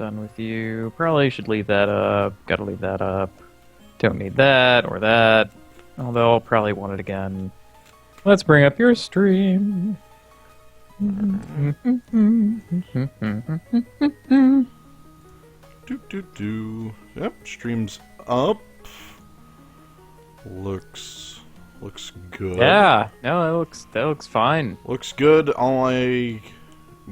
done with you. Probably should leave that up. Gotta leave that up. Don't need that or that. Although I'll probably want it again. Let's bring up your stream. Yep, stream's up. Looks good. Yeah, no, that looks fine. Looks good. All I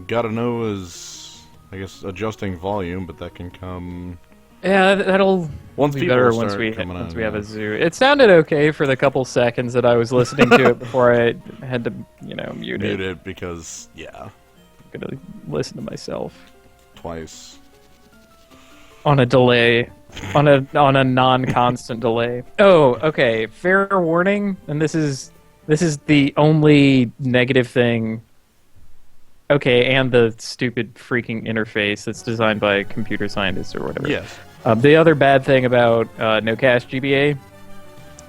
gotta know is, I guess, adjusting volume, but that can come. Yeah, that'll be better once we have a zoo. It sounded okay for the couple seconds that I was listening to it before I had to, mute it. Mute it because, yeah. I'm gonna listen to myself Twice. on a delay, on a non-constant delay. Oh, okay. Fair warning, and this is the only negative thing. Okay, and the stupid freaking interface that's designed by computer scientists or whatever. Yes. The other bad thing about NoCast GBA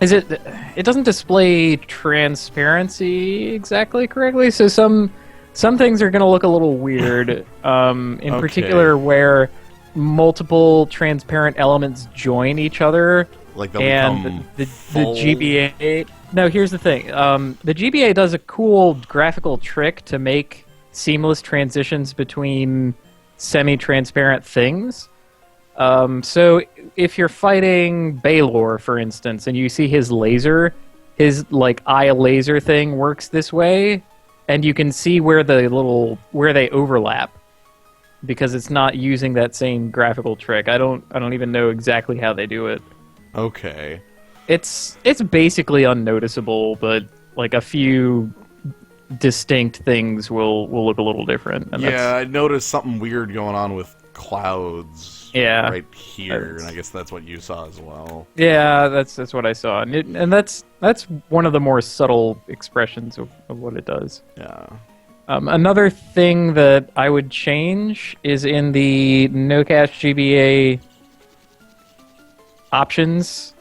is it doesn't display transparency exactly correctly. So some things are going to look a little weird. In particular, where multiple transparent elements join each other, Like they'll and the GBA. No, here's the thing. The GBA does a cool graphical trick to make seamless transitions between semi-transparent things. So if you're fighting Baylor, for instance, and you see his laser, his eye laser thing works this way, and you can see where they overlap because it's not using that same graphical trick. I don't even know exactly how they do it. Okay. It's basically unnoticeable, but a few distinct things will look a little different. And yeah, I noticed something weird going on with clouds. Yeah, right here, and I guess that's what you saw as well. Yeah, that's what I saw, and that's one of the more subtle expressions of what it does. Yeah. Another thing that I would change is in the NoCast GBA options.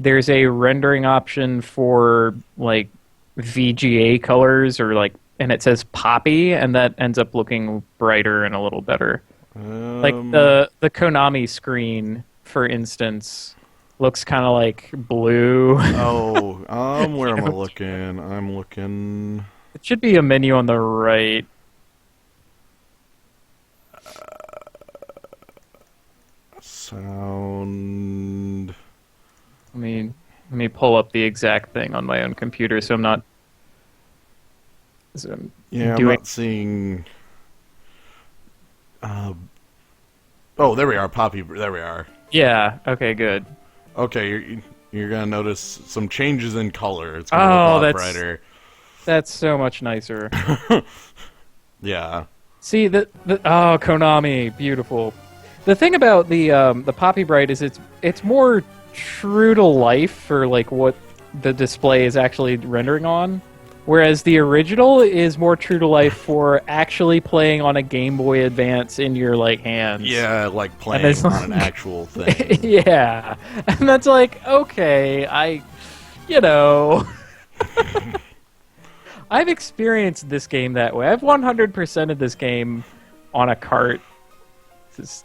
There's a rendering option for VGA colors and it says poppy, and that ends up looking brighter and a little better. The Konami screen, for instance, looks kind of like blue. Oh, where am I looking? I'm looking. It should be a menu on the right. Sound. Let me pull up the exact thing on my own computer, so I'm not. I'm not seeing. Oh, there we are, Poppy. There we are. Yeah. Okay. Good. Okay, you're gonna notice some changes in color. It's gonna look a lot brighter. That's so much nicer. Yeah. See Konami, beautiful. The thing about the Poppy Bright is it's more true to life for what the display is actually rendering on. Whereas the original is more true to life for actually playing on a Game Boy Advance in your hands. Yeah, playing on an actual thing. Yeah, and that's okay, I've experienced this game that way. I've 100%ed this game on a cart. This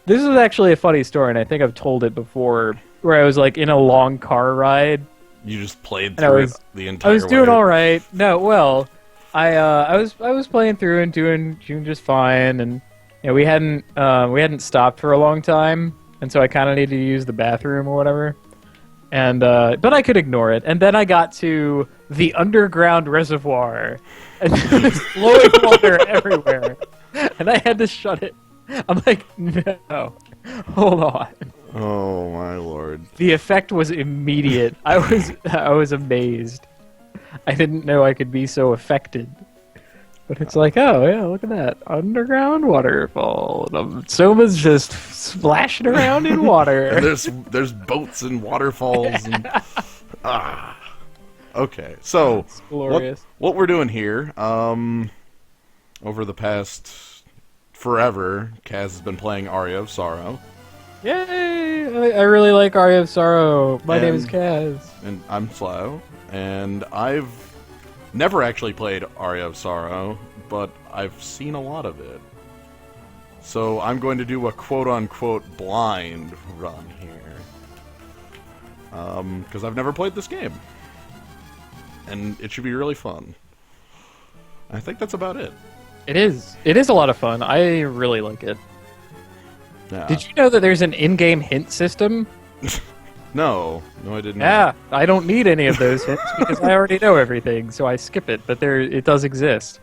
is actually a funny story, and I think I've told it before, where I was in a long car ride. You just played through it the entire way. I was doing all right. No, well, I was playing through and doing just fine, and we hadn't stopped for a long time, and so I kind of needed to use the bathroom or whatever, and but I could ignore it. And then I got to the underground reservoir, and there was flowing water everywhere, and I had to shut it. I'm like, no, hold on. Oh my lord! The effect was immediate. I was amazed. I didn't know I could be so affected. But it's oh yeah, look at that underground waterfall. Soma's just splashing around in water. And there's boats and waterfalls and Okay, so what we're doing here, over the past forever, Kaz has been playing Aria of Sorrow. Yay! I really like Aria of Sorrow. My name is Kaz. And I'm Slow. And I've never actually played Aria of Sorrow, but I've seen a lot of it. So I'm going to do a quote-unquote blind run here. Because I've never played this game. And it should be really fun. I think that's about it. It is. It is a lot of fun. I really like it. Yeah. Did you know that there's an in-game hint system? No, I didn't. Yeah, I don't need any of those hints because I already know everything, so I skip it. But it does exist.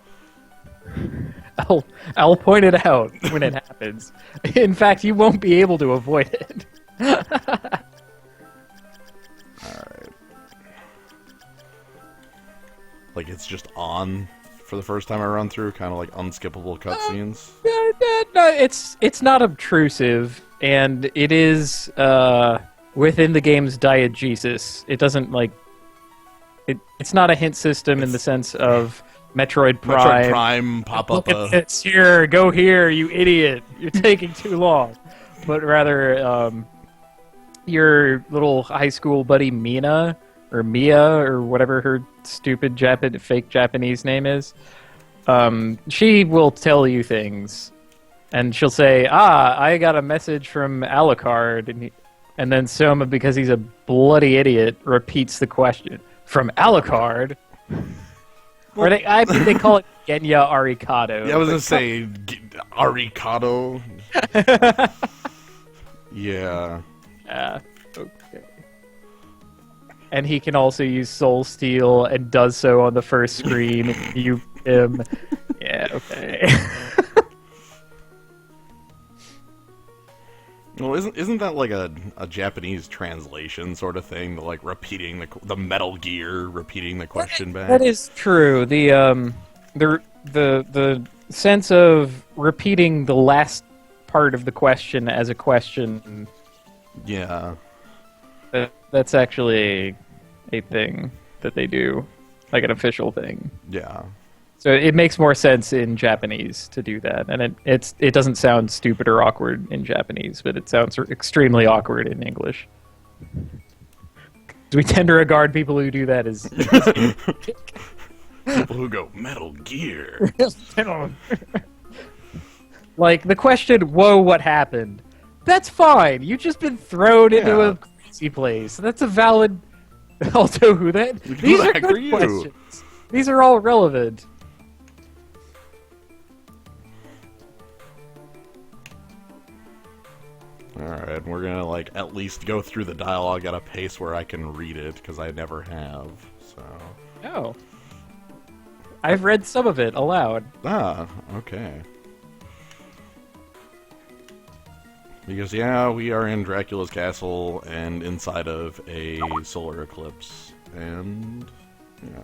I'll point it out when it happens. In fact, you won't be able to avoid it. Alright. Like, it's just on for the first time I run through, kind of like unskippable cutscenes. No, it's not obtrusive, and it is within the game's diegesis. It doesn't like it's not a hint system in the sense of Metroid Prime. Metroid Prime pop up. It's here, go here, you idiot! You're taking too long. But rather, your little high school buddy Mina or Mia or whatever her stupid fake Japanese name is. She will tell you things, and she'll say, I got a message from Alucard, and then Soma, because he's a bloody idiot, repeats the question. From Alucard? Or I think they call it Genya Arikado. Yeah, I was going to say Arikado. Yeah. Okay. And he can also use Soul Steal and does so on the first screen. You him. Yeah, okay. Well, isn't that like a Japanese translation sort of thing? Like repeating the Metal Gear, repeating the question back. That is true. The sense of repeating the last part of the question as a question. Yeah. That's actually a thing that they do, like an official thing. Yeah. So it makes more sense in Japanese to do that, and it doesn't sound stupid or awkward in Japanese, but it sounds extremely awkward in English. We tend to regard people who do that as people who go Metal Gear. Like the question, "Whoa, what happened?" That's fine. You've just been thrown into a crazy place. That's a valid. Also, who that? These are good questions. These are all relevant. Alright, we're gonna, like, at least go through the dialogue at a pace where I can read it, because I never have, so... Oh. I've read some of it aloud. Ah, okay. Because, yeah, we are in Dracula's castle, and inside of a solar eclipse, and... yeah.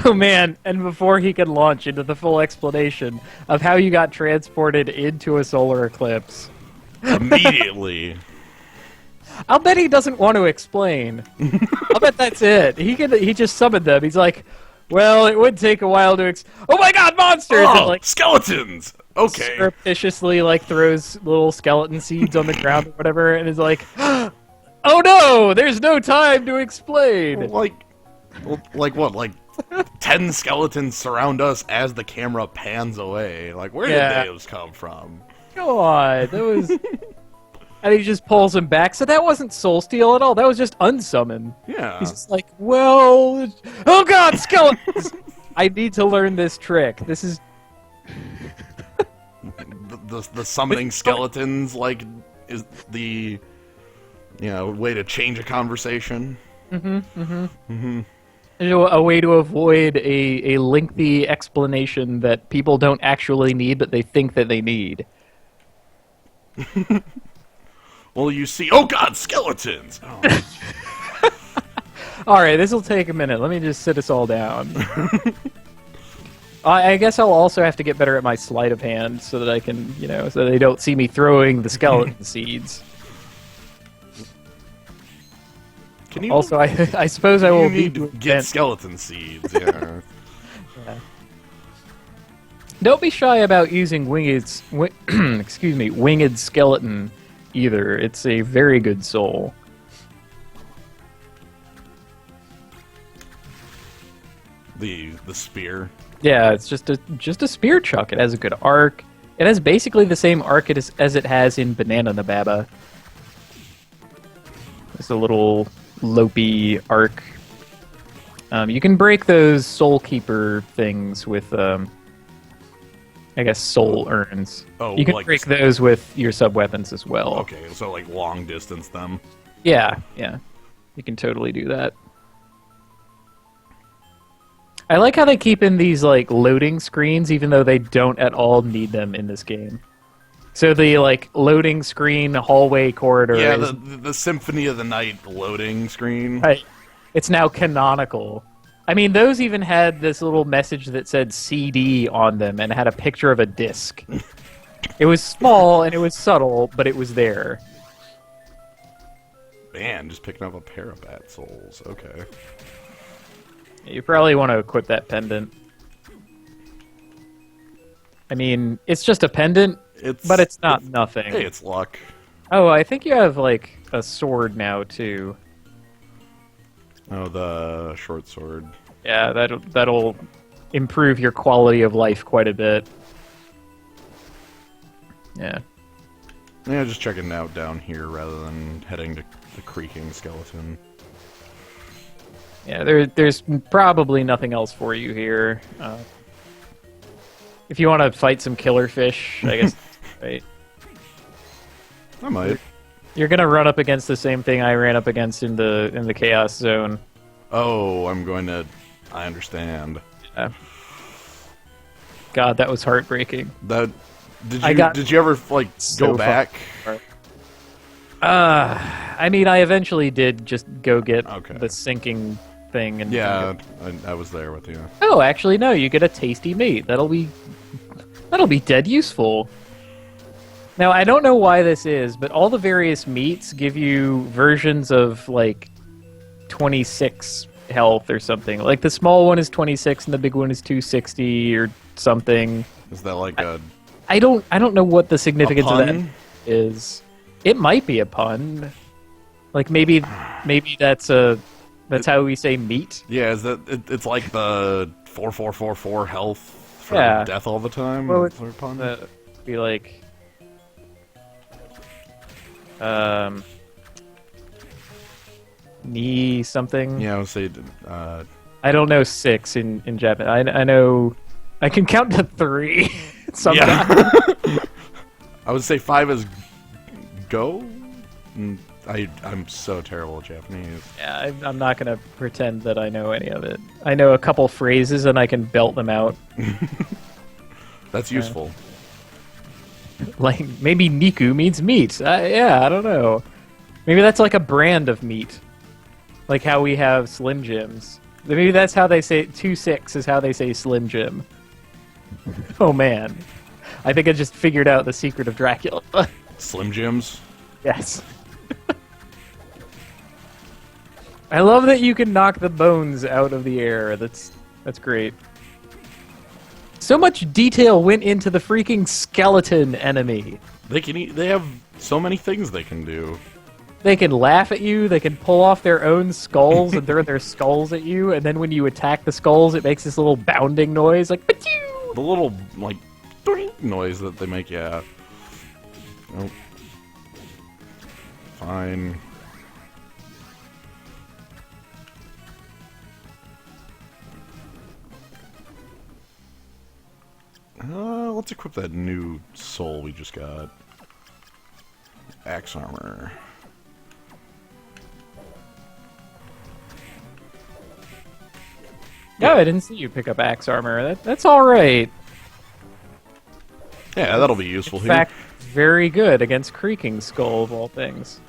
Oh man, and before he could launch into the full explanation of how you got transported into a solar eclipse. Immediately. I'll bet he doesn't want to explain. I'll bet that's it. He just summoned them. He's like, well, it would take a while to oh my god, monsters! Oh, and, like, skeletons! Okay. Surreptitiously, like, throws little skeleton seeds on the ground or whatever, and is like, oh no, there's no time to explain! Like what, like 10 skeletons surround us as the camera pans away. Like, where did those come from? Come on, that was... And he just pulls him back. So that wasn't Soul Steal at all. That was just unsummon. Yeah. He's just like, well... Oh god, skeletons! I need to learn this trick. This is... the summoning skeletons, like, is the... way to change a conversation. A way to avoid a lengthy explanation that people don't actually need, but they think that they need. Well, you see... Oh, God, skeletons! Oh. Alright, this will take a minute. Let me just sit us all down. I guess I'll also have to get better at my sleight of hand so that I can, so they don't see me throwing the skeleton seeds. Also, I suppose I will need to get skeleton seeds. Yeah. Yeah. Don't be shy about using winged skeleton either. It's a very good soul. The spear. Yeah, it's just a spear chuck. It has a good arc. It has basically the same arc as it has in Banana Nababa. It's a little lopey arc. You can break those Soul Keeper things with, I guess, soul urns. Oh, you can like break those with your sub-weapons as well. Okay, so like long distance them. Yeah. You can totally do that. I like how they keep in these like loading screens, even though they don't at all need them in this game. So the like loading screen hallway corridor. Yeah, is, the Symphony of the Night loading screen. right. It's now canonical. I mean, those even had this little message that said CD on them and had a picture of a disc. It was small and it was subtle, but it was there. Man, just picking up a pair of bat souls. Okay. You probably want to equip that pendant. I mean, it's just a pendant, but it's not nothing. Hey, it's luck. Oh, I think you have, like, a sword now, too. Oh, the short sword. Yeah, that'll improve your quality of life quite a bit. Yeah. Yeah, just checking out down here rather than heading to the creaking skeleton. Yeah, there's probably nothing else for you here. If you want to fight some killer fish, I guess, right? I might. You're gonna run up against the same thing I ran up against in the chaos zone. Oh, I understand. Yeah. God, that was heartbreaking. Did you ever like so go back? I mean, I eventually did just go get Okay. the sinking thing, and Yeah, I was there with you. oh, actually, no, you get a tasty meat. That'll be dead useful. Now, I don't know why this is, but all the various meats give you versions of, like, 26 health or something. Like, the small one is 26 and the big one is 260 or something. Is that like I don't know what the significance of that pun? is. It might be a pun. Like, maybe that's how we say meat. Yeah, is that it's like the 4444 health for Yeah. death all the time? Well, Is there a pun? Be like, knee something. Yeah, I would say. I don't know 6 in Japanese. I know I can count to 3 sometimes. Yeah. I would say 5 is go. I'm so terrible at Japanese. Yeah, I'm not gonna pretend that I know any of it. I know a couple phrases and I can belt them out. That's useful. Like maybe Niku means meat. Yeah, I don't know. Maybe that's like a brand of meat, like how we have Slim Jims. Maybe that's how they say 2-6 is how they say Slim Jim. Oh man, I think I just figured out the secret of Dracula. Slim Jims. Yes. I love that you can knock the bones out of the air. That's great. So much detail went into the freaking skeleton enemy. They can eat. They have so many things they can do. They can laugh at you, they can pull off their own skulls and throw their skulls at you, and then when you attack the skulls, it makes this little bounding noise, like, Pachoo! The little, like, doink noise that they make, yeah. Nope. Fine. Let's equip that new soul we just got. Axe armor. No, I didn't see you pick up axe armor. That's alright. Yeah, that'll be useful In here. fact, very good against Creaking Skull, of all things.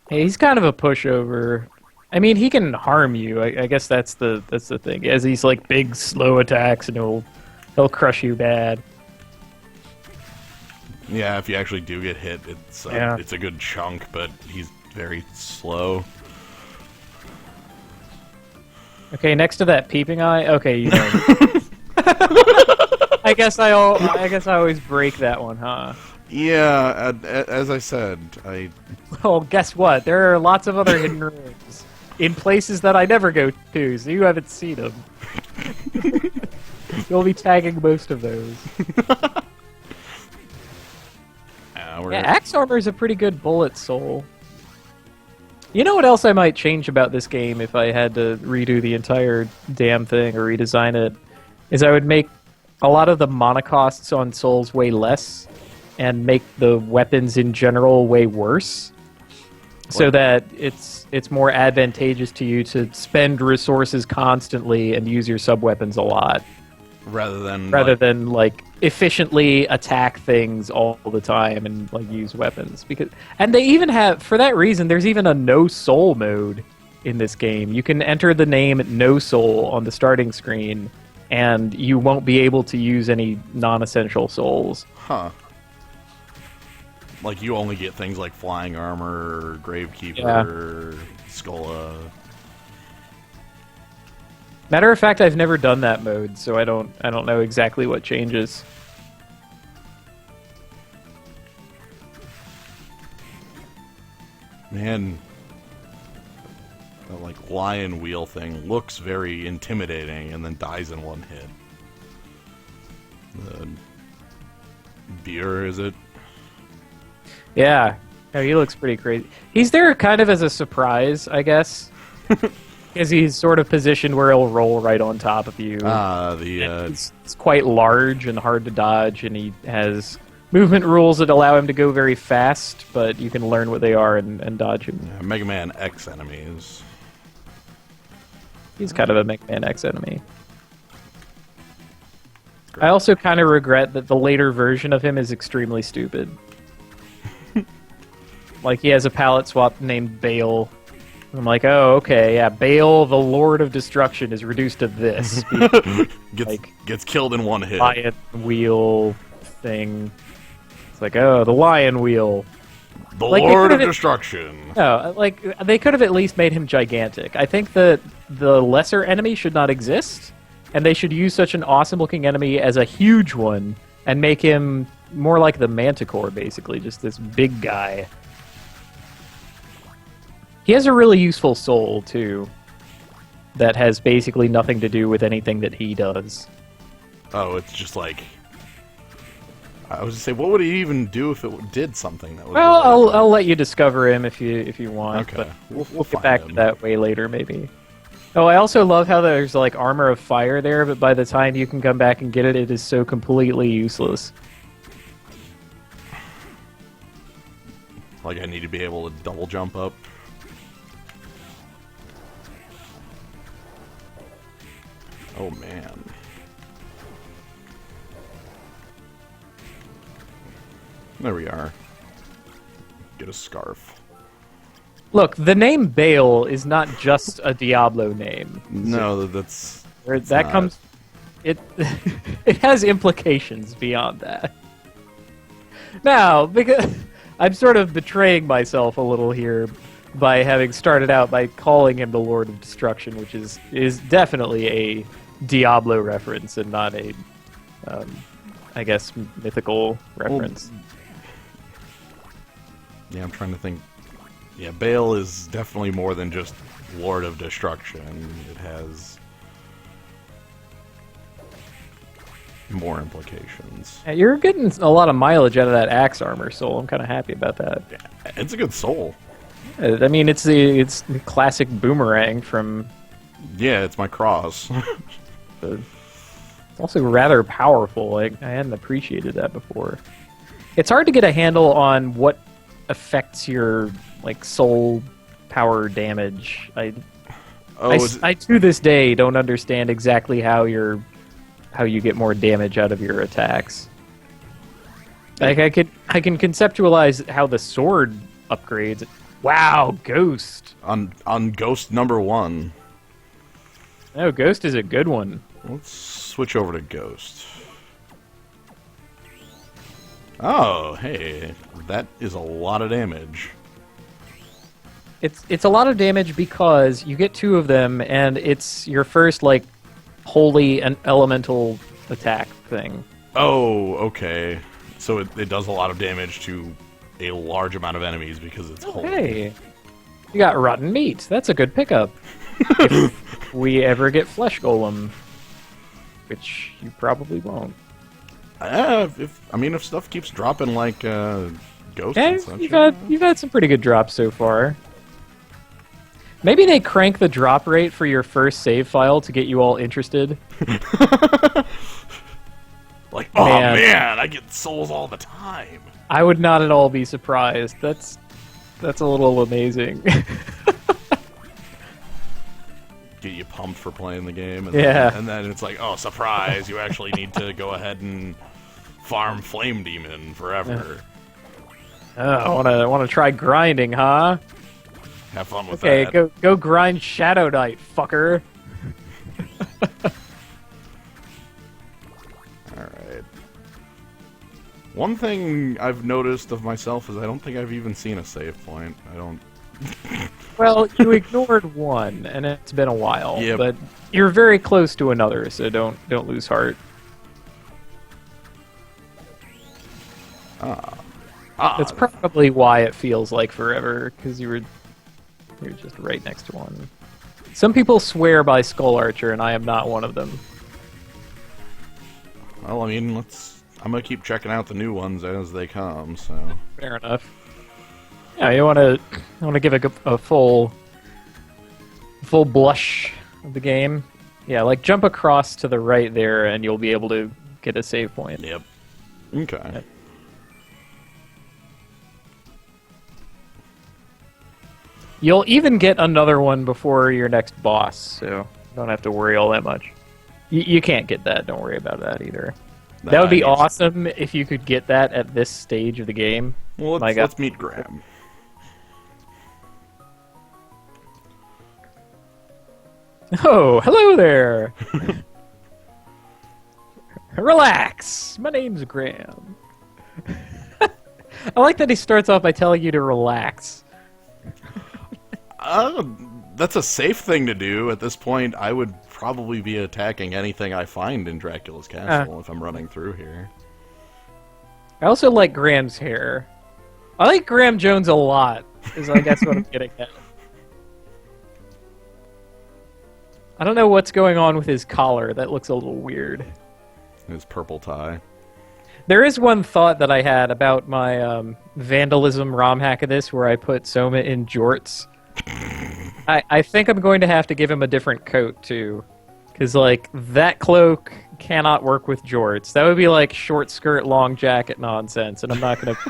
Hey, he's kind of a pushover. I mean, he can harm you. I guess that's the thing. He has these like big slow attacks, and he'll crush you bad. Yeah, if you actually do get hit, it's a good chunk, but he's very slow. Okay, next to that peeping eye. Okay, you know. I guess I always break that one, huh? Yeah, as I said, Well, guess what? There are lots of other hidden rooms in places that I never go to, so you haven't seen them. You'll be tagging most of those. Yeah, Axe Armor is a pretty good bullet soul. You know what else I might change about this game if I had to redo the entire damn thing or redesign it? Is I would make a lot of the mana costs on souls way less and make the weapons in general way worse. So that it's more advantageous to you to spend resources constantly and use your sub-weapons a lot. Rather than like efficiently attack things all the time and like use weapons. And they even have, for that reason, there's even a no soul mode in this game. You can enter the name no soul on the starting screen and you won't be able to use any non-essential souls. Huh. Like you only get things like flying armor, gravekeeper, Skola. Matter of fact, I've never done that mode, so I don't know exactly what changes. Man, that like lion wheel thing looks very intimidating and then dies in one hit. The beer, is it? Yeah. No, he looks pretty crazy. He's there kind of as a surprise, I guess. Because he's sort of positioned where he'll roll right on top of you. He's quite large and hard to dodge, and he has movement rules that allow him to go very fast, but you can learn what they are and dodge him. Yeah, Mega Man X enemies. He's kind of a Mega Man X enemy. Great. I also kind of regret that the later version of him is extremely stupid. Like, he has a palette swap named Bale. I'm like, oh, okay, yeah, Bale, the Lord of Destruction, is reduced to this. Gets killed in one hit. Lion wheel thing. It's like, oh, the lion wheel. The Lord of Destruction. No, like, they could have at least made him gigantic. I think that the lesser enemy should not exist, and they should use such an awesome-looking enemy as a huge one, and make him more like the Manticore, basically, just this big guy. He has a really useful soul, too, that has basically nothing to do with anything that he does. Oh, it's just like... I was to say, what would he even do if it did something? That would well, I'll let you discover him if you want, okay. But we'll get back to that way later, maybe. Oh, I also love how there's, like, armor of fire there, but by the time you can come back and get it, it is so completely useless. Like, I need to be able to double jump up. Oh, man. There we are. Get a scarf. Look, the name Bale is not just a Diablo name. No, that's... That comes... It it has implications beyond that. Now, because I'm sort of betraying myself a little here by having started out by calling him the Lord of Destruction, which is definitely a Diablo reference and not a, I guess, mythical reference. Well, yeah, I'm trying to think. Yeah, Bale is definitely more than just Lord of Destruction. It has more implications. Yeah, you're getting a lot of mileage out of that axe armor soul. I'm kind of happy about that. Yeah, it's a good soul. I mean, it's the classic boomerang from... Yeah, it's my cross. It's also rather powerful. I hadn't appreciated that before. It's hard to get a handle on what affects your like soul power damage. I to this day don't understand exactly how you get more damage out of your attacks. Like I can conceptualize how the sword upgrades. Wow, Ghost on Ghost number 1. No, Ghost is a good one. Let's switch over to Ghost. Oh, hey, that is a lot of damage. It's a lot of damage because you get 2 of them, and it's your first like holy and elemental attack thing. Oh, okay. So it does a lot of damage to a large amount of enemies because it's holy. Hey, you got rotten meat. That's a good pickup. If we ever get Flesh Golem, which you probably won't. If stuff keeps dropping like ghosts and such. You've had some pretty good drops so far. Maybe they crank the drop rate for your first save file to get you all interested. Like, oh man, I get souls all the time. I would not at all be surprised. That's a little amazing. Get you pumped for playing the game, and then it's like, oh, surprise! You actually need to go ahead and farm Flame Demon forever. Oh, want to try grinding, huh? Have fun with that. Okay, go grind Shadow Knight, fucker. Alright. One thing I've noticed of myself is I don't think I've even seen a save point. I don't... Well, you ignored one, and it's been a while. Yep. But you're very close to another, so don't lose heart. That's probably why it feels like forever, because you're just right next to one. Some people swear by Skull Archer, and I am not one of them. Well, I mean, I'm gonna keep checking out the new ones as they come. So fair enough. Yeah, you want to give a full blush of the game. Yeah, like jump across to the right there, and you'll be able to get a save point. Yep. Okay. Yeah. You'll even get another one before your next boss, so you don't have to worry all that much. You can't get that. Don't worry about that either. That would be awesome if you could get that at this stage of the game. Well, let's meet Graham. Oh, hello there! Relax! My name's Graham. I like that he starts off by telling you to relax. That's a safe thing to do. At this point, I would probably be attacking anything I find in Dracula's castle if I'm running through here. I also like Graham's hair. I like Graham Jones a lot, is I guess what I'm getting at. I don't know what's going on with his collar. That looks a little weird. His purple tie. There is one thought that I had about my vandalism ROM hack of this, where I put Soma in jorts. I think I'm going to have to give him a different coat, too. Because, like, that cloak cannot work with jorts. That would be, like, short skirt, long jacket nonsense, and I'm not going to...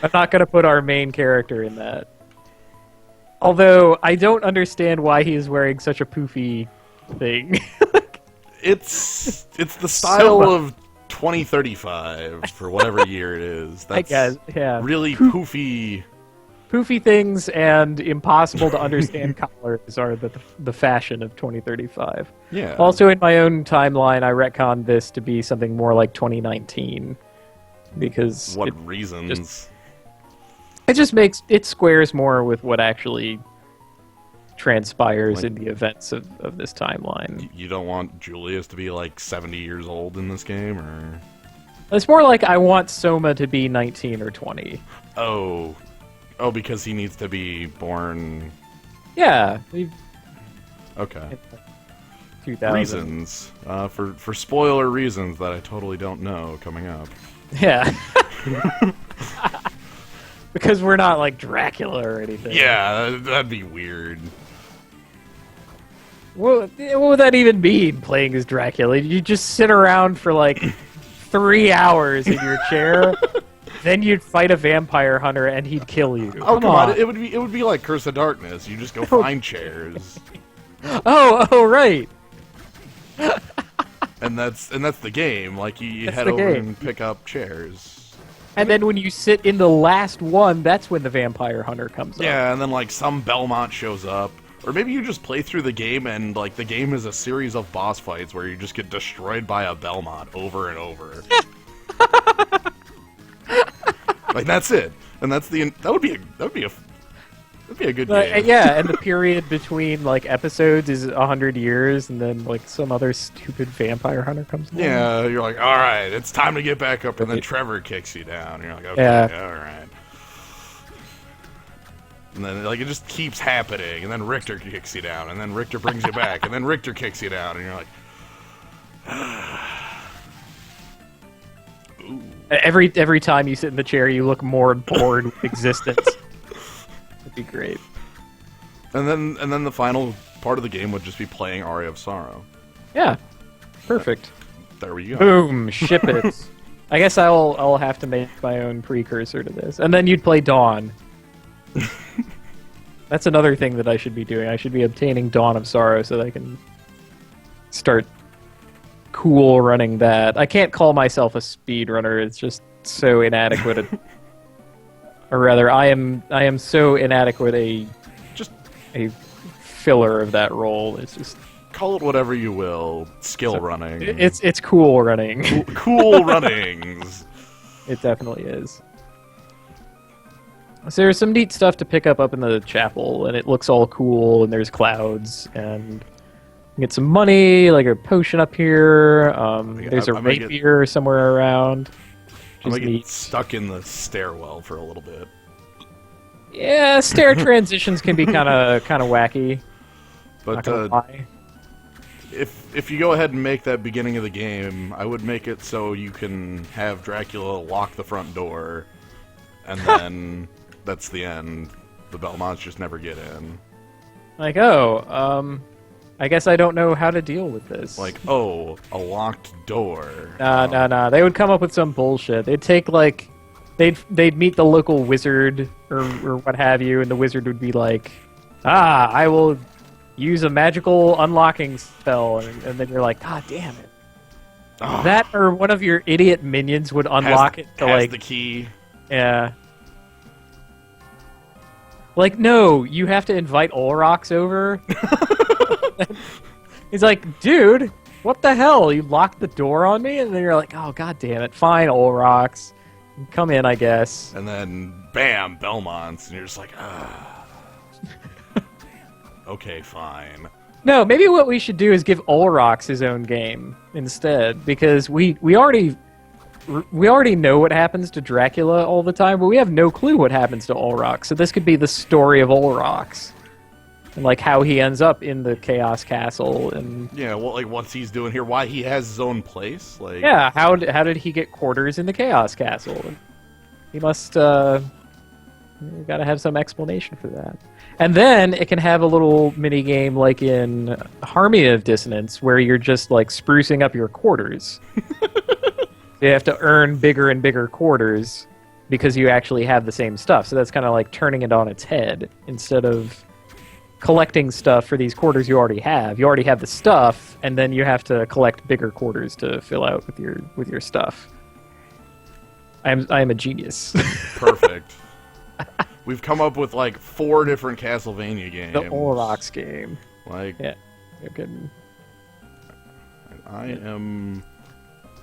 I'm not going to put our main character in that. Although, I don't understand why he is wearing such a poofy thing. It's the style of 2035, for whatever year it is. That's I guess, yeah. Really poofy... Poofy things and impossible to understand colors are the fashion of 2035. Yeah. Also, in my own timeline, I retconned this to be something more like 2019. Because... What reasons? It just makes... It squares more with what actually transpires in the events of this timeline. You don't want Julius to be like 70 years old in this game, or... It's more like I want Soma to be 19 or 20. Oh, because he needs to be born... Yeah. Okay. 2000. Reasons. For spoiler reasons that I totally don't know coming up. Yeah. Because we're not like Dracula or anything. Yeah, that'd be weird. What would that even mean, playing as Dracula? You just sit around for like 3 hours in your chair, then you'd fight a vampire hunter and he'd kill you. Oh, come on. It would be like Curse of Darkness. You just go find chairs. Oh, right. And that's the game. Like you head over and pick up chairs. And then when you sit in the last one, that's when the vampire hunter comes up. Yeah, and then like some Belmont shows up. Or maybe you just play through the game and like the game is a series of boss fights where you just get destroyed by a Belmont over and over. Like that's it. And that would be a That'd be a good Like, game. yeah, and the period between like episodes is 100 years, and then like some other stupid vampire hunter comes along. Yeah, you're like, all right, it's time to get back up, and then Right. Trevor kicks you down. You're like, okay, Yeah. all right. And then like it just keeps happening, and then Richter kicks you down, and then Richter brings you back, and then Richter kicks you down, and you're like, ooh. Every time you sit in the chair, you look more bored with existence. It'd be great. And then the final part of the game would just be playing Aria of Sorrow. Yeah, perfect. There we go. Boom, ship it. I guess I'll have to make my own precursor to this, and then you'd play Dawn. That's another thing that I should be doing. I should be obtaining Dawn of Sorrow so that I can start cool running that. I can't call myself a speedrunner. It's just so inadequate. Or rather, I am so inadequate Just a filler of that role. It's just call it whatever you will. Skill running. it's cool running. Cool runnings. It definitely is. So there's some neat stuff to pick up in the chapel, and it looks all cool, and there's clouds, and you get some money, like a potion up here. There's a I might rapier somewhere around. I'm Which gonna is get neat. stuck in the stairwell for a little bit. Yeah, stair transitions can be kind of wacky. Not But gonna lie. if you go ahead and make that beginning of the game, I would make it so you can have Dracula lock the front door, and then that's the end. The Belmonts just never get in. Like, I guess I don't know how to deal with this. Like, oh, a locked door. Nah. They would come up with some bullshit. They'd take like, they'd meet the local wizard or what have you, and the wizard would be like, I will use a magical unlocking spell, and then you're like, God damn it. Oh, That or one of your idiot minions would unlock it to has like, the key. yeah. Like, no, you have to invite Olrox over. He's like, dude, what the hell? You locked the door on me? And then you're like, oh, God damn it. Fine, Olrox. Come in, I guess. And then, bam, Belmonts, and you're just like, okay, fine. No, maybe what we should do is give Olrox his own game instead, because we already know what happens to Dracula all the time, but we have no clue what happens to Olrox. So this could be the story of Olrox. And like how he ends up in the Chaos Castle, and Yeah, well, like, what's he's doing here? Why he has his own place? Like, yeah, how did he get quarters in the Chaos Castle? He must got to have some explanation for that. And then it can have a little mini game like in Harmony of Dissonance, where you're just like sprucing up your quarters. You have to earn bigger and bigger quarters because you actually have the same stuff. So that's kind of like turning it on its head. Instead of collecting stuff for these quarters you already have the stuff, and then you have to collect bigger quarters to fill out with your stuff. I am a genius. perfect. We've come up with like 4 different Castlevania games. The Olrox game. Like, Yeah, you're kidding. I am.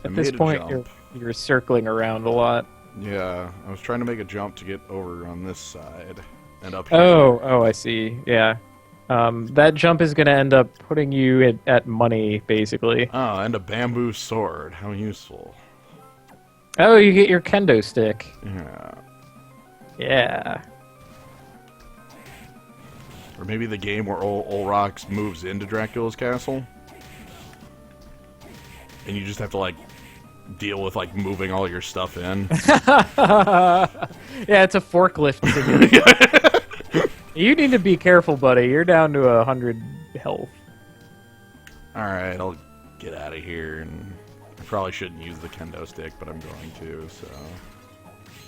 I At this made a point, jump. you're circling around a lot. Yeah, I was trying to make a jump to get over on this side and up here. Oh, I see. Yeah. That jump is going to end up putting you at money, basically. Oh, and a bamboo sword. How useful. Oh, you get your kendo stick. Yeah. Yeah. Or maybe the game where Olrox moves into Dracula's castle. And you just have to, like, deal with, like, moving all your stuff in. Yeah, it's a forklift simulator. You need to be careful, buddy. You're down to 100 health. Alright, I'll get out of here. And I probably shouldn't use the kendo stick, but I'm going to, so...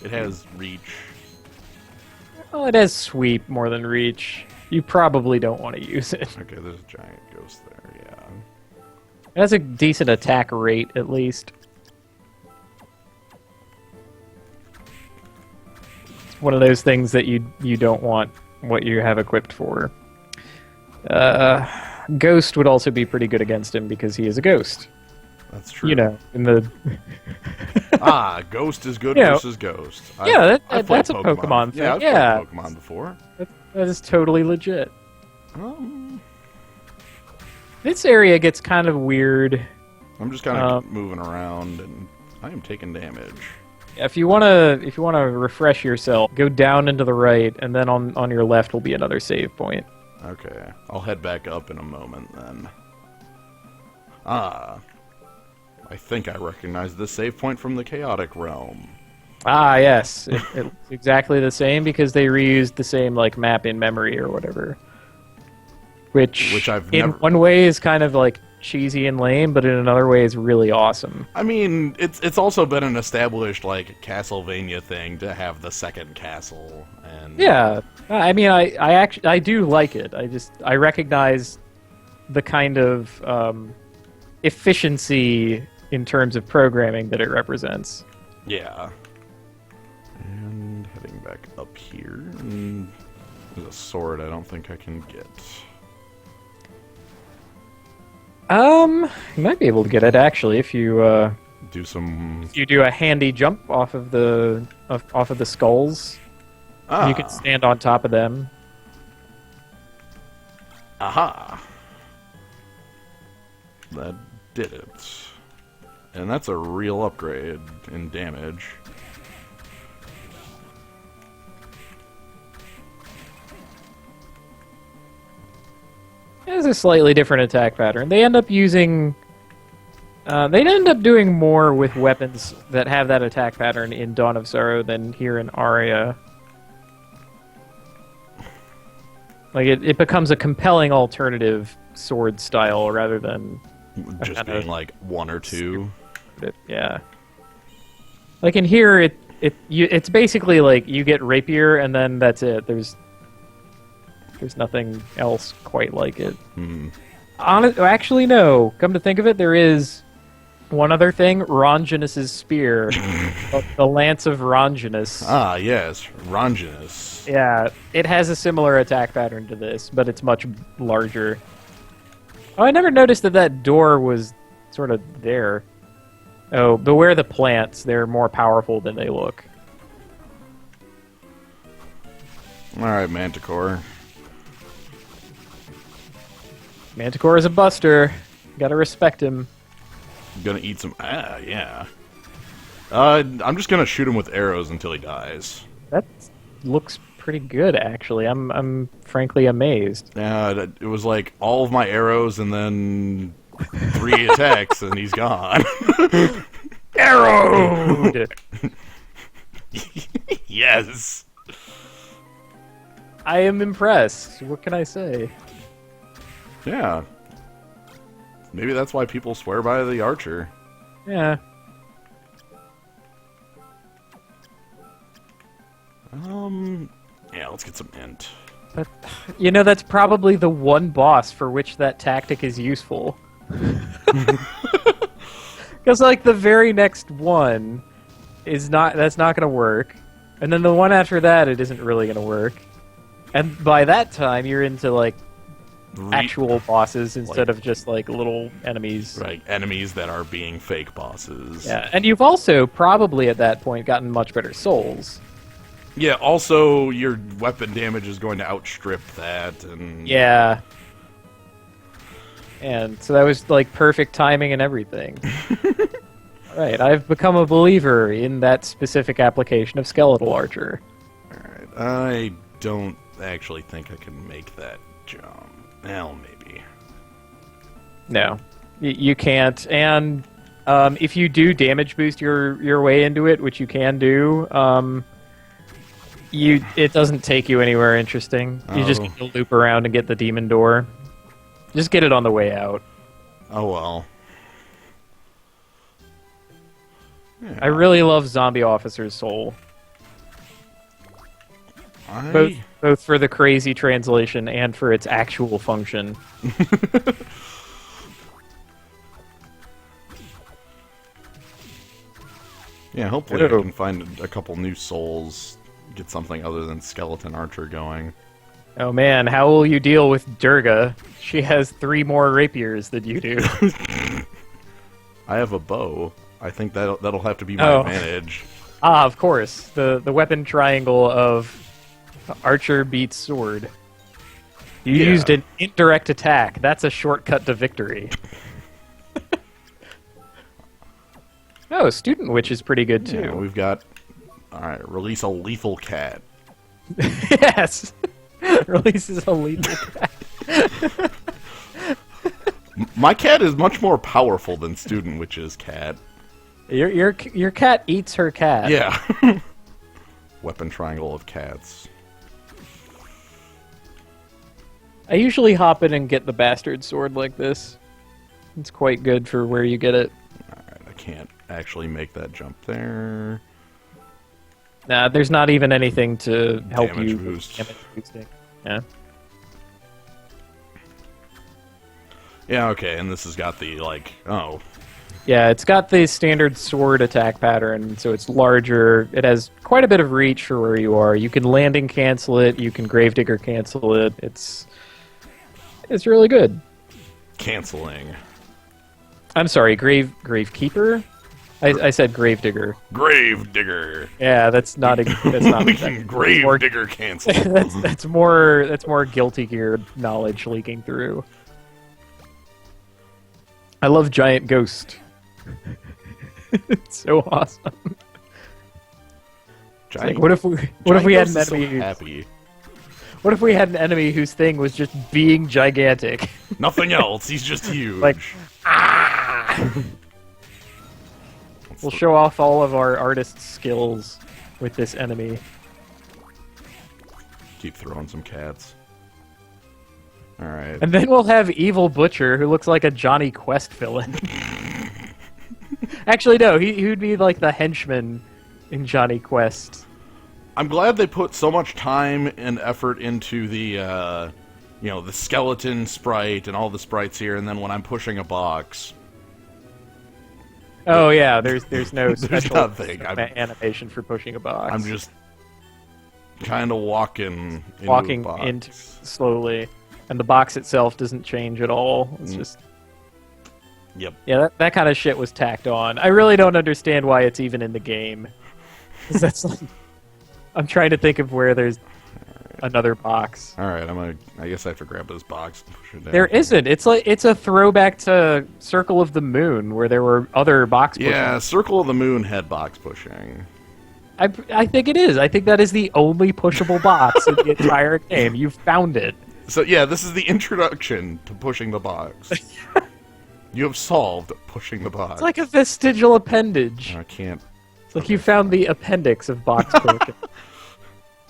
It has reach. Well, it has sweep more than reach. You probably don't want to use it. Okay, there's a giant ghost there, yeah. It has a decent attack rate, at least. It's one of those things that you don't want what you have equipped for. Ghost would also be pretty good against him because he is a ghost. That's true. You know, in the Ghost is good You know, versus Ghost. yeah, I've played that's a Pokemon thing. Yeah, I've Yeah. played Pokemon before. that is totally legit. Um, This area gets kind of weird. I'm just kind of moving around, and I am taking damage. If you wanna refresh yourself, go down and to the right, and then on your left will be another save point. Okay, I'll head back up in a moment then. I think I recognize this save point from the Chaotic Realm. Ah, yes, it looks exactly the same because they reused the same like map in memory or whatever. Which I've in never... one way is kind of like cheesy and lame, but in another way is really awesome. I mean, it's also been an established like Castlevania thing to have the second castle, and Yeah, I mean, I do like it. I recognize the kind of efficiency in terms of programming that it represents. yeah. And heading back up here, and there's a sword I don't think I can get. You might be able to get it actually if you Do some... you do a handy jump off of the skulls. You can stand on top of them. Aha! That did it. And that's a real upgrade in damage. It's a slightly different attack pattern. They end up using. They end up doing more with weapons that have that attack pattern in Dawn of Sorrow than here in Aria. Like it becomes a compelling alternative sword style rather than Just being like one or two. Yeah. Like in here, it's basically like you get rapier and then that's it. There's nothing else quite like it. Actually, no. Come to think of it, there is one other thing: Ronginus's spear, the Lance of Ronginus. Ah, yes, Ronginus. Yeah, it has a similar attack pattern to this, but it's much larger. Oh, I never noticed that door was sort of there. Oh, beware the plants. They're more powerful than they look. Alright, Manticore. Manticore is a buster. Gotta respect him. Gonna eat some... Ah, yeah. I'm just gonna shoot him with arrows until he dies. That looks pretty good, actually. I'm frankly amazed. Yeah, it was like all of my arrows and then 3 attacks and he's gone. Arrowed! Yes! I am impressed. What can I say? Yeah. Maybe that's why people swear by the archer. Yeah. Yeah, let's get some int. But, you know, that's probably the one boss for which that tactic is useful. Because, like, the very next one that's not going to work. And then the one after that, it isn't really going to work. And by that time, you're into, like, actual bosses instead of just, like, little enemies. Right, enemies that are being fake bosses. Yeah, and you've also probably at that point gotten much better souls. Yeah, also, your weapon damage is going to outstrip that, and... Yeah. And so that was, like, perfect timing and everything. Right, I've become a believer in that specific application of Skeletal Archer. Alright, I don't actually think I can make that jump. Well, maybe. No, you can't. And if you do damage boost your way into it, which you can do, it doesn't take you anywhere interesting. You just get to loop around and get the demon door. Just get it on the way out. Oh well. Yeah. I really love Zombie Officer's Soul. Both for the crazy translation and for its actual function. Yeah, hopefully I can find a couple new souls, get something other than Skeleton Archer going. Oh man, how will you deal with Durga? She has 3 more rapiers than you do. I have a bow. I think that'll have to be my Oh. advantage. Ah, of course. The weapon triangle of archer beats sword. You Yeah. used an indirect attack. That's a shortcut to victory. Oh, Student Witch is pretty good too. Yeah, we've got. All right, release a lethal cat. Yes. Releases a lethal cat. My cat is much more powerful than Student Witch's cat. Your cat eats her cat. Yeah. Weapon triangle of cats. I usually hop in and get the bastard sword like this. It's quite good for where you get it. Alright, I can't actually make that jump there. Nah, there's not even anything to help Damage you. boost. Damage boosting. Yeah. Yeah, okay, and this has got the, like, oh. Yeah, it's got the standard sword attack pattern, so it's larger. It has quite a bit of reach for where you are. You can landing cancel it. You can gravedigger cancel it. It's really good. Canceling. I'm sorry, gravekeeper. I said gravedigger. Gravedigger. Yeah, that's not. That's not. We can Gravedigger cancel. that's more Guilty Gear knowledge leaking through. I love Giant Ghost. It's so awesome. Giant, Like, what if we had an Ghost is so enemy? happy. What if we had an enemy whose thing was just being gigantic? Nothing else. He's just huge. Like, we'll show off all of our artist skills with this enemy. Keep throwing some cats. All right. And then we'll have Evil Butcher, who looks like a Johnny Quest villain. Actually, no, he would be like the henchman in Johnny Quest. I'm glad they put so much time and effort into the, the skeleton sprite and all the sprites here, and then when I'm pushing a box... Oh yeah, there's no special nothing. animation for pushing a box. I'm just kind of walking into slowly, and the box itself doesn't change at all. It's just... Yep. Yeah, that kind of shit was tacked on. I really don't understand why it's even in the game. 'Cause that's like... I'm trying to think of where there's another box. All right, I guess I have to grab this box and push it down. There isn't. It's a throwback to Circle of the Moon, where there were other box pushing. Yeah, Circle of the Moon had box pushing. I think it is. I think that is the only pushable box in the entire game. You've found it. So yeah, this is the introduction to pushing the box. You have solved pushing the box. It's like a vestigial appendage. I can't. It's like you found the appendix of box pushing.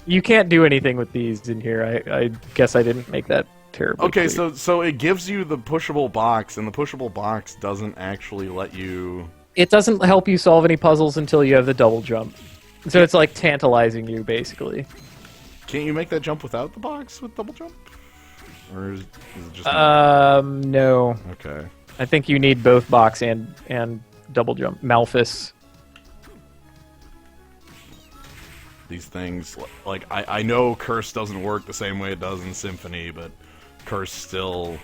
You can't do anything with these in here. I guess I didn't make that terribly Okay, clear. so it gives you the pushable box, and the pushable box doesn't actually let you... It doesn't help you solve any puzzles until you have the double jump. So it's like tantalizing you, basically. Can't you make that jump without the box with double jump? Or is it just... No. Okay. I think you need both box and double jump. Malphus. These things, like, I know Curse doesn't work the same way it does in Symphony, but Curse still...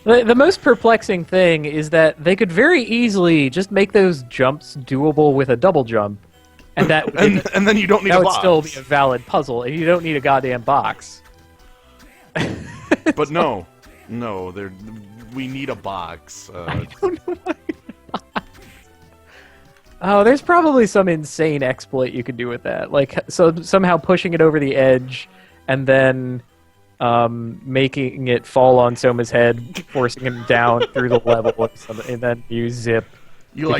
The most perplexing thing is that they could very easily just make those jumps doable with a double jump, and that and then you don't need that a would box. still be a valid puzzle, and you don't need a goddamn box. But no, we need a box. I don't know why. Oh, there's probably some insane exploit you could do with that, like so somehow pushing it over the edge, and then making it fall on Soma's head, forcing him down through the level, or something, and then you zip. You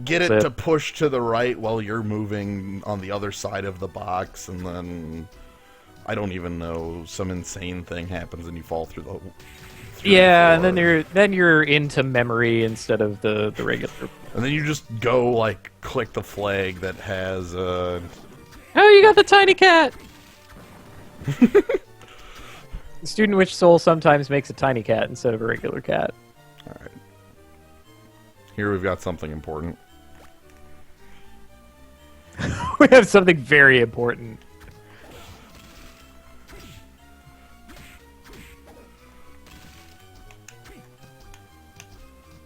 get it to push to the right while you're moving on the other side of the box, and then I don't even know, some insane thing happens and you fall through the. Yeah, and then you're into memory instead of the regular. And then you just go like click the flag that has. Oh, you got the tiny cat. Student Witch Soul sometimes makes a tiny cat instead of a regular cat. All right. Here we've got something important. We have something very important.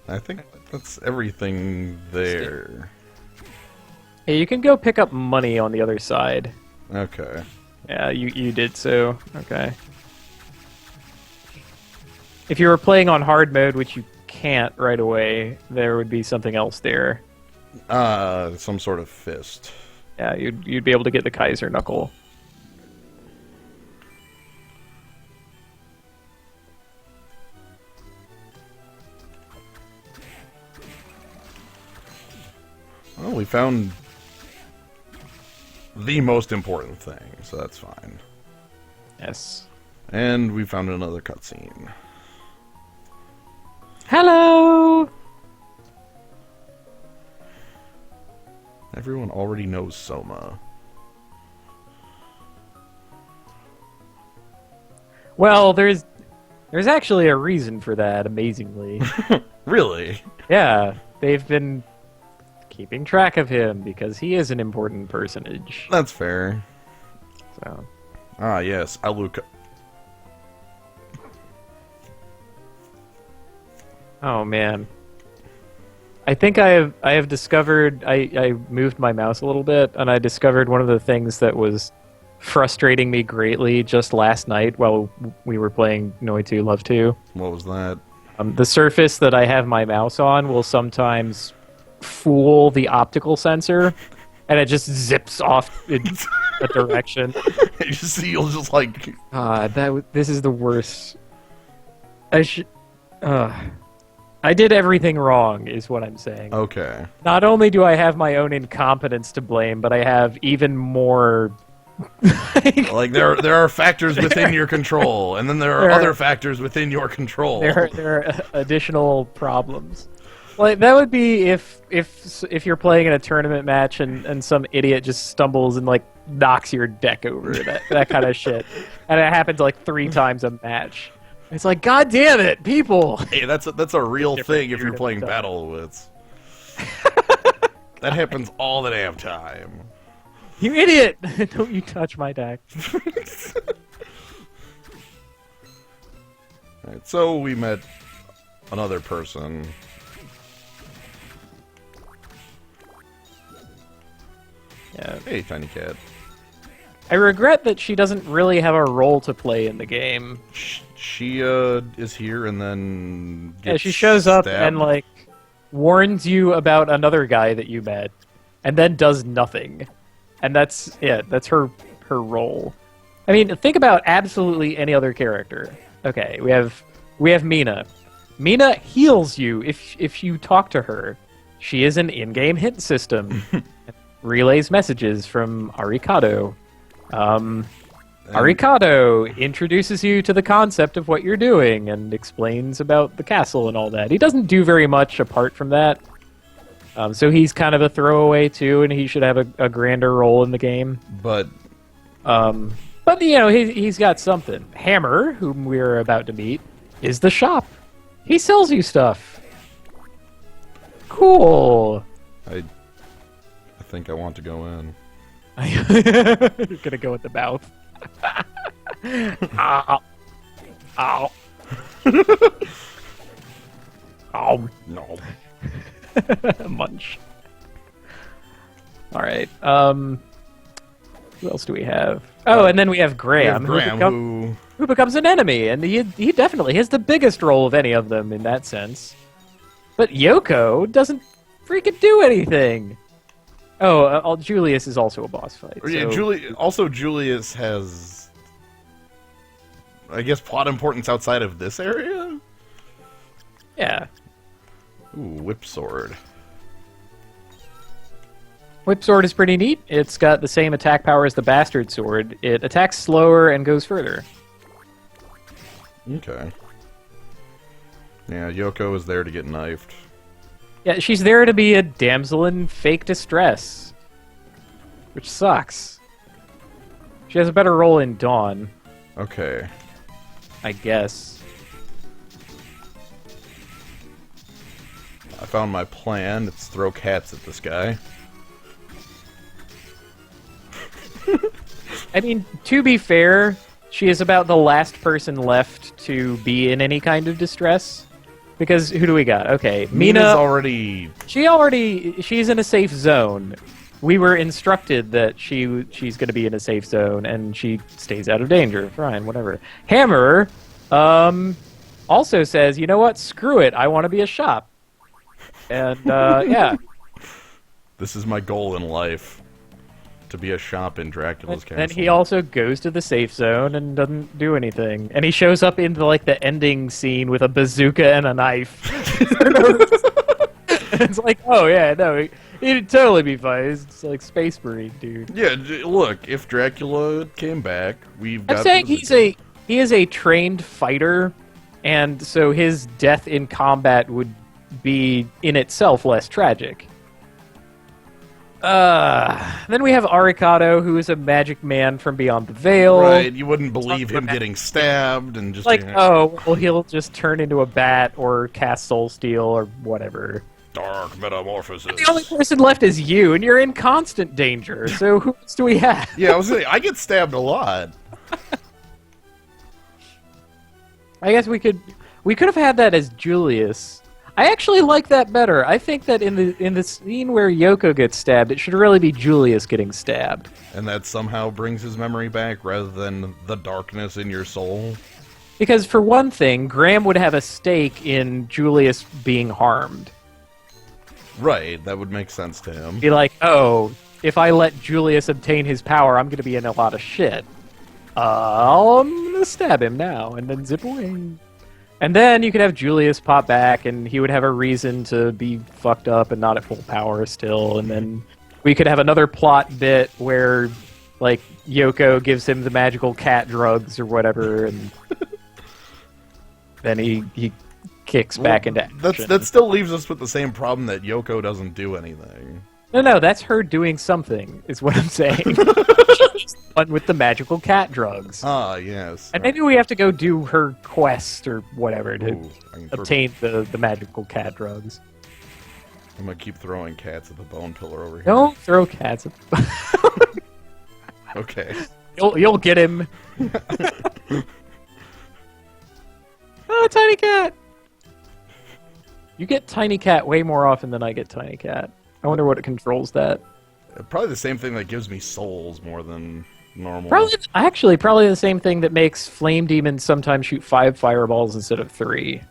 I think that's everything there. Hey, you can go pick up money on the other side. Okay. Yeah, you did so. Okay. If you were playing on hard mode, which you can't right away, there would be something else there. Some sort of fist. Yeah, you'd be able to get the Kaiser Knuckle. Well, we found the most important thing, so that's fine. Yes. And we found another cutscene. Hello! Everyone already knows Soma. Well, there's actually a reason for that, amazingly. Really? Yeah, they've been keeping track of him because he is an important personage. That's fair. So, Ah, yes, Aluka. oh man, I think I have discovered. I moved my mouse a little bit, and I discovered one of the things that was frustrating me greatly just last night while we were playing Noi 2 Love 2. What was that? The surface that I have my mouse on will sometimes fool the optical sensor, and it just zips off in a direction. You'll just like... This is the worst. I did everything wrong, is what I'm saying. Okay. Not only do I have my own incompetence to blame, but I have even more... Like, there are factors within your control, and then there are other factors within your control. There are additional problems. Like, that would be if you're playing in a tournament match and some idiot just stumbles and, like, knocks your deck over, that kind of shit. And it happens, like, 3 times a match. It's like, God damn it, people! Hey, that's a real thing if you're playing Battle Wits. That happens all the damn time. You idiot! Don't you touch my deck. Alright, so we met another person. Yeah. Hey, Tiny Cat. I regret that she doesn't really have a role to play in the game. She is here and then gets Yeah, she shows up stabbed. and, like, warns you about another guy that you met, and then does nothing. And that's her role. I mean, think about absolutely any other character. Okay, we have Mina. Mina heals you if you talk to her. She is an in-game hit system. Relays messages from Arikado. Arikado introduces you to the concept of what you're doing and explains about the castle and all that. He doesn't do very much apart from that. So he's kind of a throwaway too, and he should have a grander role in the game. But you know, he's got something. Hammer, whom we're about to meet, is the shop. He sells you stuff. Cool. I think I want to go in. You're gonna go with the mouth. Ow. Ow. Ow. No. Munch. Alright, who else do we have? Oh, and then we have Graham, who becomes an enemy, and he definitely has the biggest role of any of them in that sense. But Yoko doesn't freaking do anything! Oh, Julius is also a boss fight. Yeah, Julius has, I guess, plot importance outside of this area? Yeah. Ooh, whip sword. Whip sword is pretty neat. It's got the same attack power as the bastard sword. It attacks slower and goes further. Okay. Yeah, Yoko is there to get knifed. Yeah, she's there to be a damsel in fake distress. Which sucks. She has a better role in Dawn. Okay. I guess. I found my plan. It's throw cats at this guy. I mean, to be fair, she is about the last person left to be in any kind of distress. Because who do we got? Okay, Mina's Mina. already... She's in a safe zone. We were instructed that she's going to be in a safe zone, and she stays out of danger. Fine, whatever. Hammerer, also says, you know what? Screw it. I want to be a shop. And yeah. This is my goal in life. To be a shop in Dracula's castle. And he also goes to the safe zone and doesn't do anything. And he shows up into like the ending scene with a bazooka and a knife. It's like, oh yeah, no, he'd totally be fine. He's like Space Marine, dude. Yeah, look, if Dracula came back, we've got... I'm saying he is a trained fighter, and so his death in combat would be in itself less tragic. Then we have Arikado, who is a magic man from beyond the veil. Right, you wouldn't believe him getting stabbed and just... Like, oh, well, he'll just turn into a bat or cast Soul Steal or whatever. Dark metamorphosis. The only person left is you, and you're in constant danger, so who else do we have? Yeah, I get stabbed a lot. I guess we could have had that as Julius. I actually like that better. I think that in the scene where Yoko gets stabbed, it should really be Julius getting stabbed. And that somehow brings his memory back rather than the darkness in your soul? Because for one thing, Graham would have a stake in Julius being harmed. Right, that would make sense to him. Be like, oh, if I let Julius obtain his power, I'm going to be in a lot of shit. I'm going to stab him now, and then zip away. And then you could have Julius pop back, and he would have a reason to be fucked up and not at full power still. And then we could have another plot bit where, like, Yoko gives him the magical cat drugs or whatever, and then he kicks back into action. That still leaves us with the same problem that Yoko doesn't do anything. No, that's her doing something, is what I'm saying. She's the one with the magical cat drugs. Ah, yes. And maybe we have to go do her quest or whatever to Ooh, obtain the magical cat drugs. I'm gonna keep throwing cats at the bone pillar over here. Don't throw cats at the... Okay. You'll get him. Oh, Tiny Cat! You get Tiny Cat way more often than I get Tiny Cat. I wonder what it controls that. Probably the same thing that gives me souls more than normal. Probably the same thing that makes Flame Demons sometimes shoot 5 fireballs instead of 3.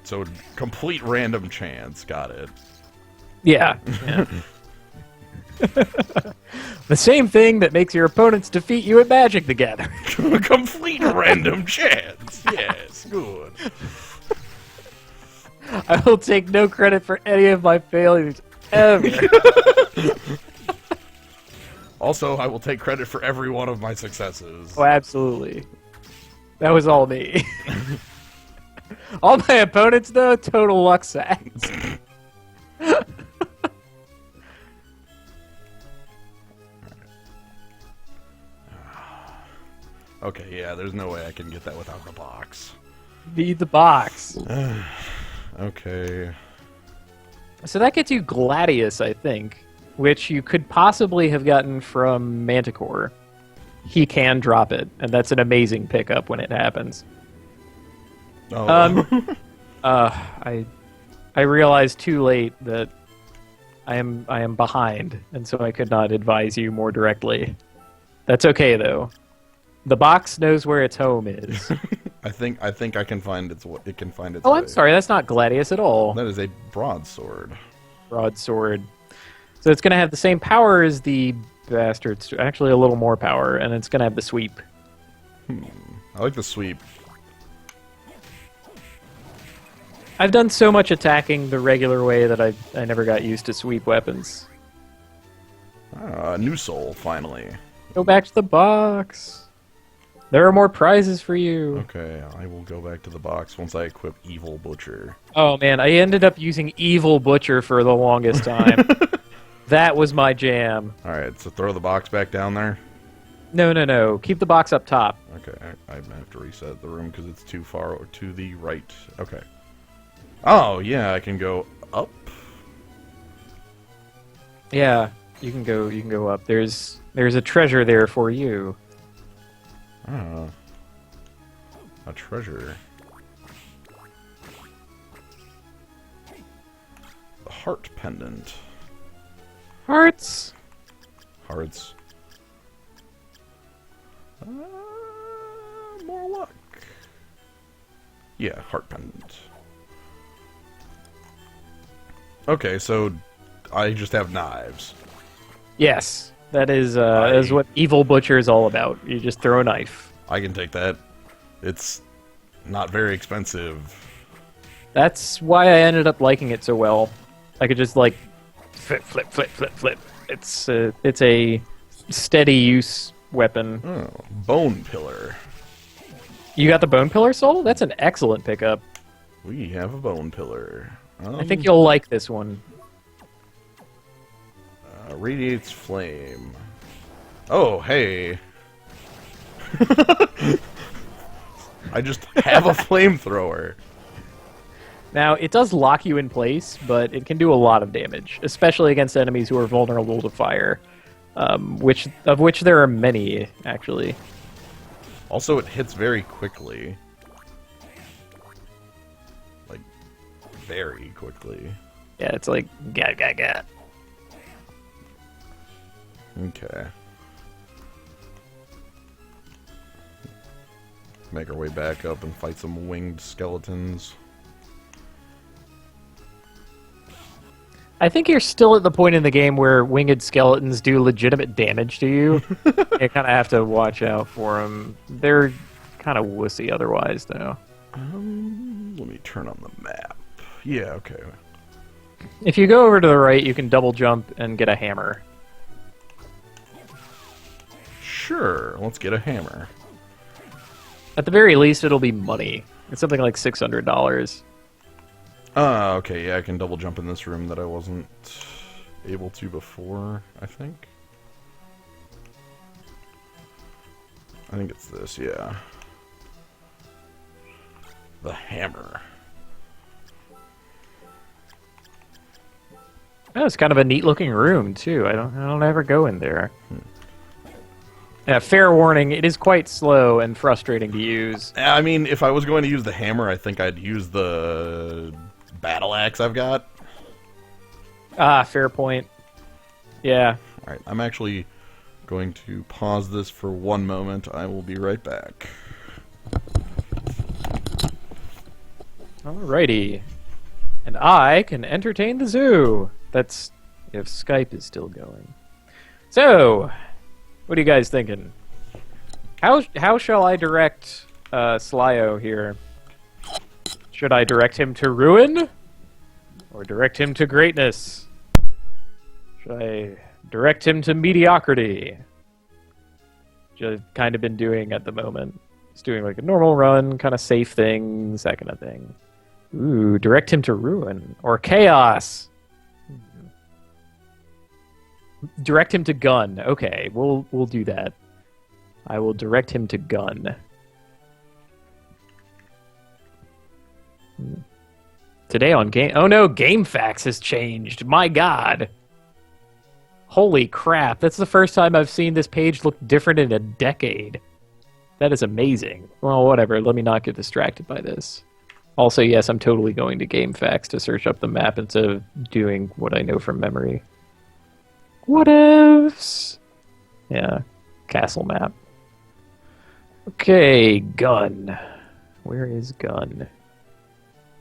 So, complete random chance. Got it. Yeah. The same thing that makes your opponents defeat you at Magic the Gathering. Complete random chance. Yes, good. I will take no credit for any of my failures ever. Also, I will take credit for every one of my successes. Oh, absolutely. That was all me. All my opponents, though, total luck sacks. Okay, yeah, there's no way I can get that without the box. Need the box. Okay. So that gets you Gladius, I think, which you could possibly have gotten from Manticore. He can drop it, and that's an amazing pickup when it happens. Oh. I realized too late that I am behind, and so I could not advise you more directly. That's okay though. The box knows where its home is. I think I can find its way. Oh, I'm sorry, that's not Gladius at all. That is a broadsword. Broadsword. So it's going to have the same power as the Bastards, actually a little more power, and it's going to have the sweep. I like the sweep. I've done so much attacking the regular way that I never got used to sweep weapons. New soul, finally. Go back to the box. There are more prizes for you. Okay, I will go back to the box once I equip Evil Butcher. Oh man, I ended up using Evil Butcher for the longest time. That was my jam. Alright, so throw the box back down there? No. Keep the box up top. Okay, I have to reset the room because it's too far to the right. Okay. Oh, yeah, I can go up. Yeah. You can go. You can go up. There's a treasure there for you. Oh. A treasure. The heart pendant. Hearts. Hearts. More luck. Yeah, heart pendant. Okay, so I just have knives. Yes, that is what Evil Butcher is all about. You just throw a knife. I can take that. It's not very expensive. That's why I ended up liking it so well. I could just like flip, flip, flip, flip, flip. It's a steady use weapon. Oh, bone pillar. You got the bone pillar soul? That's an excellent pickup. We have a bone pillar. I think you'll like this one. Radiates flame. Oh, hey. I just have a flamethrower. Now, it does lock you in place, but it can do a lot of damage, especially against enemies who are vulnerable to fire, which there are many, actually. Also, it hits very quickly. Like, very quickly. Yeah, it's like, gat. Okay. Make our way back up and fight some winged skeletons. I think you're still at the point in the game where winged skeletons do legitimate damage to you. You kind of have to watch out for them. They're kind of wussy otherwise, though. Let me turn on the map. Yeah, okay. If you go over to the right, you can double jump and get a hammer. Sure, let's get a hammer. At the very least, it'll be money. It's something like $600. Okay, yeah, I can double jump in this room that I wasn't able to before, I think. I think it's this, yeah. The hammer. Oh, it's kind of a neat-looking room too. I don't ever go in there. Yeah, fair warning, it is quite slow and frustrating to use. I mean, if I was going to use the hammer, I think I'd use the battle axe I've got. Ah, fair point. Yeah. Alright, I'm actually going to pause this for one moment. I will be right back. Alrighty. And I can entertain the zoo. That's if Skype is still going. So, what are you guys thinking? How shall I direct Slyo here? Should I direct him to ruin? Or direct him to greatness? Should I direct him to mediocrity? Which I've kind of been doing at the moment. Just doing like a normal run, kind of safe things, that kind of thing. Ooh, direct him to ruin. Or chaos! Direct him to gun. Okay, we'll do that. I will direct him to gun. Today on game... Oh no, GameFAQs has changed. My god. Holy crap. That's the first time I've seen this page look different in a decade. That is amazing. Well, whatever. Let me not get distracted by this. Also, yes, I'm totally going to GameFAQs to search up the map instead of doing what I know from memory. What ifs? Yeah, castle map. Okay, gun. Where is gun?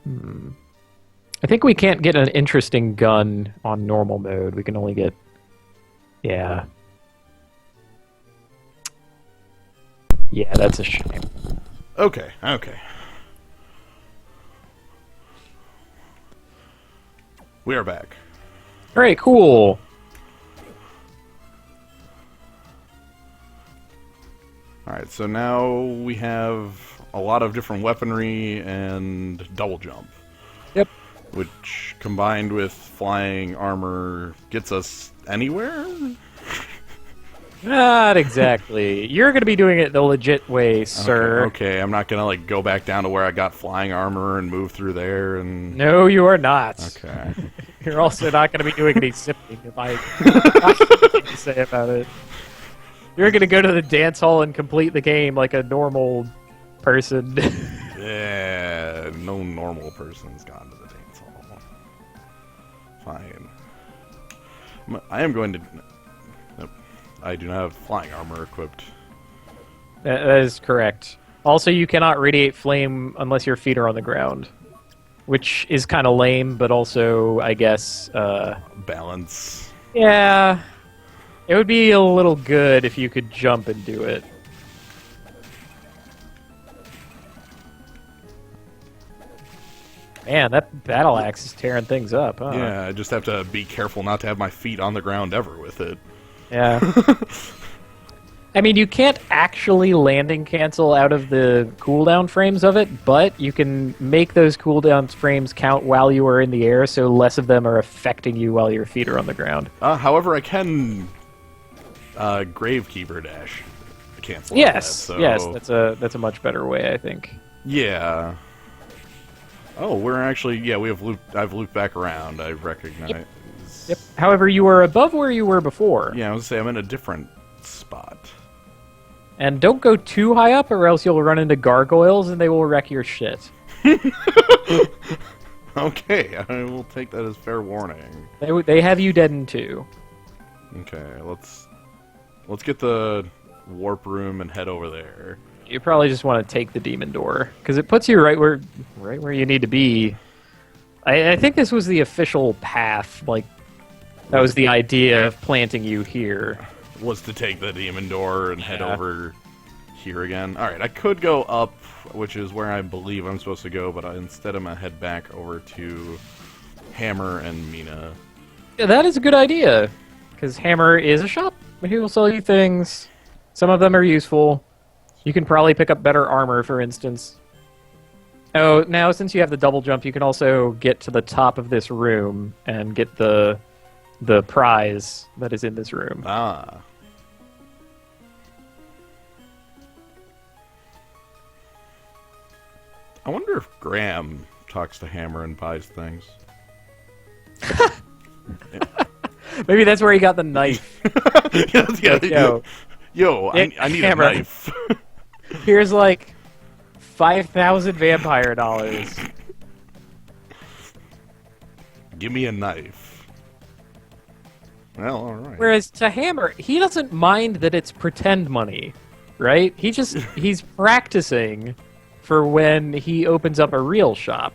I think we can't get an interesting gun on normal mode. We can only get... Yeah. Yeah, that's a shame. Okay, okay. We are back. Alright, cool. Alright, so now we have a lot of different weaponry and double jump. Yep. Which, combined with flying armor, gets us anywhere? Not exactly. You're going to be doing it the legit way, sir. Okay, I'm not gonna like go back down to where I got flying armor and move through there and. No, you are not. Okay. You're also not going to be doing any sipping, if I have anything to say about it. You're going to go to the dance hall and complete the game like a normal person. Yeah, no normal person's gone to the dance hall. Fine. I am going to. Nope. I do not have flying armor equipped. That is correct. Also, you cannot radiate flame unless your feet are on the ground, which is kind of lame, but also, I guess, Balance. yeah, it would be a little good if you could jump and do it. Man, that battle axe is tearing things up, huh? Yeah, I just have to be careful not to have my feet on the ground ever with it. Yeah. I mean, you can't actually landing cancel out of the cooldown frames of it, but you can make those cooldown frames count while you are in the air, so less of them are affecting you while your feet are on the ground. However, I can Gravekeeper dash cancel. Yes, that, so... yes, that's a much better way, I think. Yeah. Oh, we're actually we have looped. I've looped back around. I recognize. Yep. However, you were above where you were before. Yeah, I was gonna say I'm in a different spot. And don't go too high up, or else you'll run into gargoyles and they will wreck your shit. Okay, I will take that as fair warning. They have you dead in two. Okay, let's get the warp room and head over there. You probably just want to take the demon door because it puts you right where you need to be. I think this was the official path. Like that was the idea of planting you here. Was to take the demon door and head over here again. All right, I could go up, which is where I believe I'm supposed to go, but instead I'm gonna head back over to Hammer and Mina. Yeah, that is a good idea because Hammer is a shop. He will sell you things. Some of them are useful. You can probably pick up better armor, for instance. Oh, now since you have the double jump, you can also get to the top of this room and get the prize that is in this room. Ah. I wonder if Graham talks to Hammer and buys things. Maybe that's where he got the knife. Yo, I need Hammer. a knife. Here's like 5,000 vampire dollars. Give me a knife. Well, all right. Whereas to Hammer, he doesn't mind that it's pretend money, right? He's practicing for when he opens up a real shop.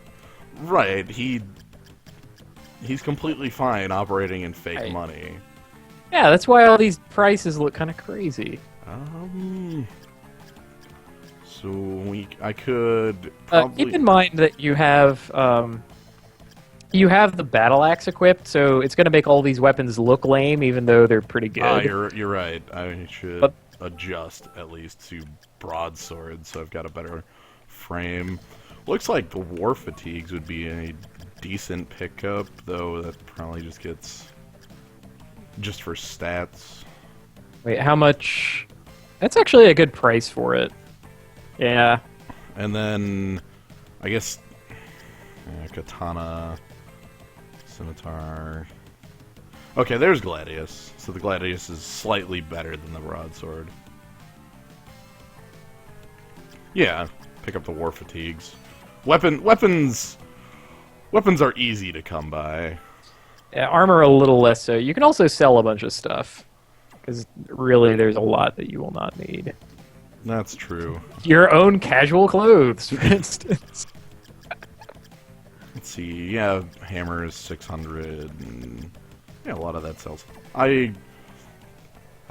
Right, he's completely fine operating in fake money. Yeah, that's why all these prices look kind of crazy. So I could probably... keep in mind that you have the battle axe equipped, so it's going to make all these weapons look lame, even though they're pretty good. Ah, you're right. I should adjust at least to broadsword, so I've got a better frame. Looks like the war fatigues would be a decent pickup, though that probably just gets just for stats. Wait, how much? That's actually a good price for it. Yeah. And then, I guess, katana, scimitar. Okay, there's Gladius. So the Gladius is slightly better than the broadsword. Yeah, pick up the war fatigues. Weapons are easy to come by. Yeah, armor a little less so. You can also sell a bunch of stuff. Because really, there's a lot that you will not need. That's true. Your own casual clothes, for instance. Let's see. Yeah, hammer is 600. And yeah, a lot of that sells. I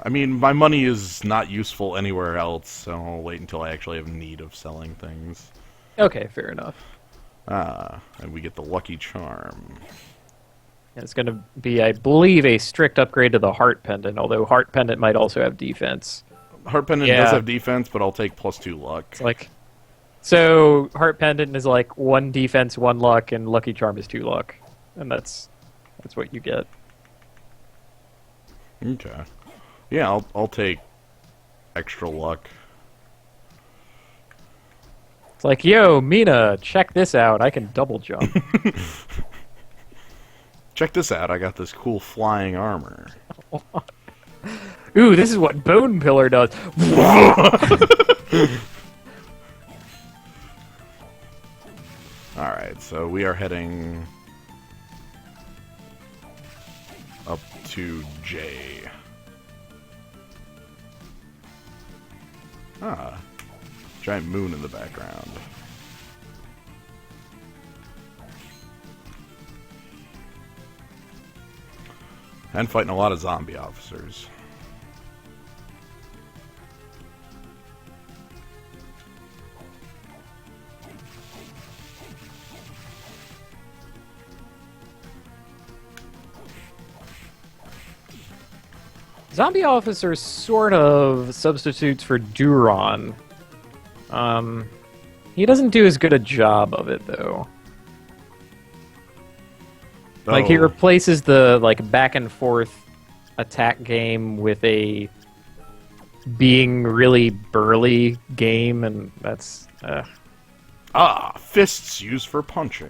mean, my money is not useful anywhere else, so I'll wait until I actually have need of selling things. Okay, fair enough. And we get the Lucky Charm. It's going to be, I believe, a strict upgrade to the Heart Pendant, although Heart Pendant might also have defense. Heart Pendant does have defense, but I'll take +2 luck. It's like, so Heart Pendant is like 1 defense, 1 luck, and Lucky Charm is 2 luck. And that's what you get. Okay. Yeah, I'll take extra luck. It's like, yo, Mina, check this out. I can double jump. Check this out. I got this cool flying armor. Ooh, this is what Bone Pillar does. Alright, so we are heading up to J. Ah, giant moon in the background. And fighting a lot of zombie officers. Zombie officers sort of substitutes for Duron. He doesn't do as good a job of it though. Like he replaces the back and forth attack game with a being really burly game, and that's fists used for punching.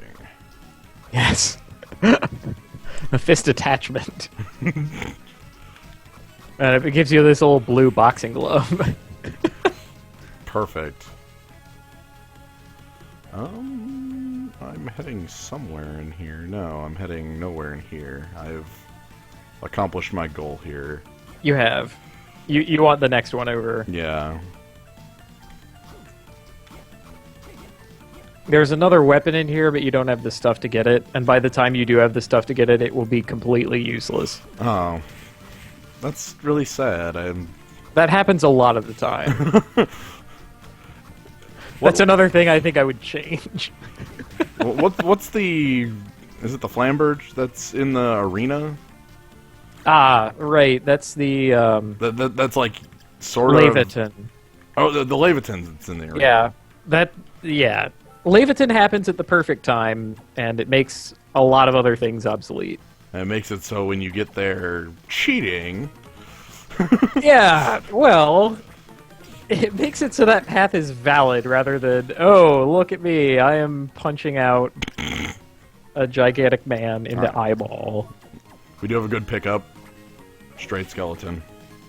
Yes. A fist attachment. And it gives you this old blue boxing glove. Perfect. I'm heading somewhere in here. No, I'm heading nowhere in here. I've accomplished my goal here. You have. You want the next one over. Yeah. There's another weapon in here, but you don't have the stuff to get it. And by the time you do have the stuff to get it, it will be completely useless. Oh. That's really sad. That happens a lot of the time. That's another thing I think I would change. What's the... Is it the Flamberge that's in the arena? Ah, right. That's the... That's like sort Leviton. Oh, the Leviton that's in the arena. Yeah. Leviton happens at the perfect time, and it makes a lot of other things obsolete. And it makes it so when you get there cheating... Yeah, well... It makes it so that path is valid rather than, oh, look at me, I am punching out a gigantic man in the eyeball. We do have a good pickup. Straight skeleton.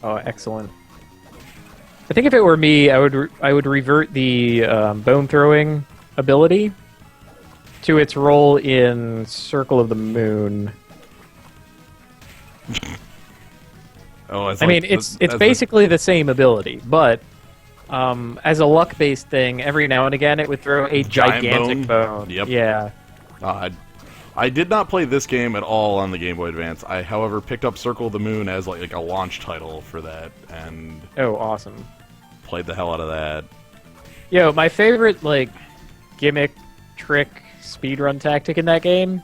Oh, excellent. I think if it were me, I would revert the bone throwing ability to its role in Circle of the Moon. It's basically the same ability, but as a luck-based thing, every now and again it would throw a gigantic bone. Yep. Yeah. I did not play this game at all on the Game Boy Advance. I, however, picked up Circle of the Moon as like a launch title for that, and oh, awesome! Played the hell out of that. Yo, my favorite gimmick, trick, speedrun tactic in that game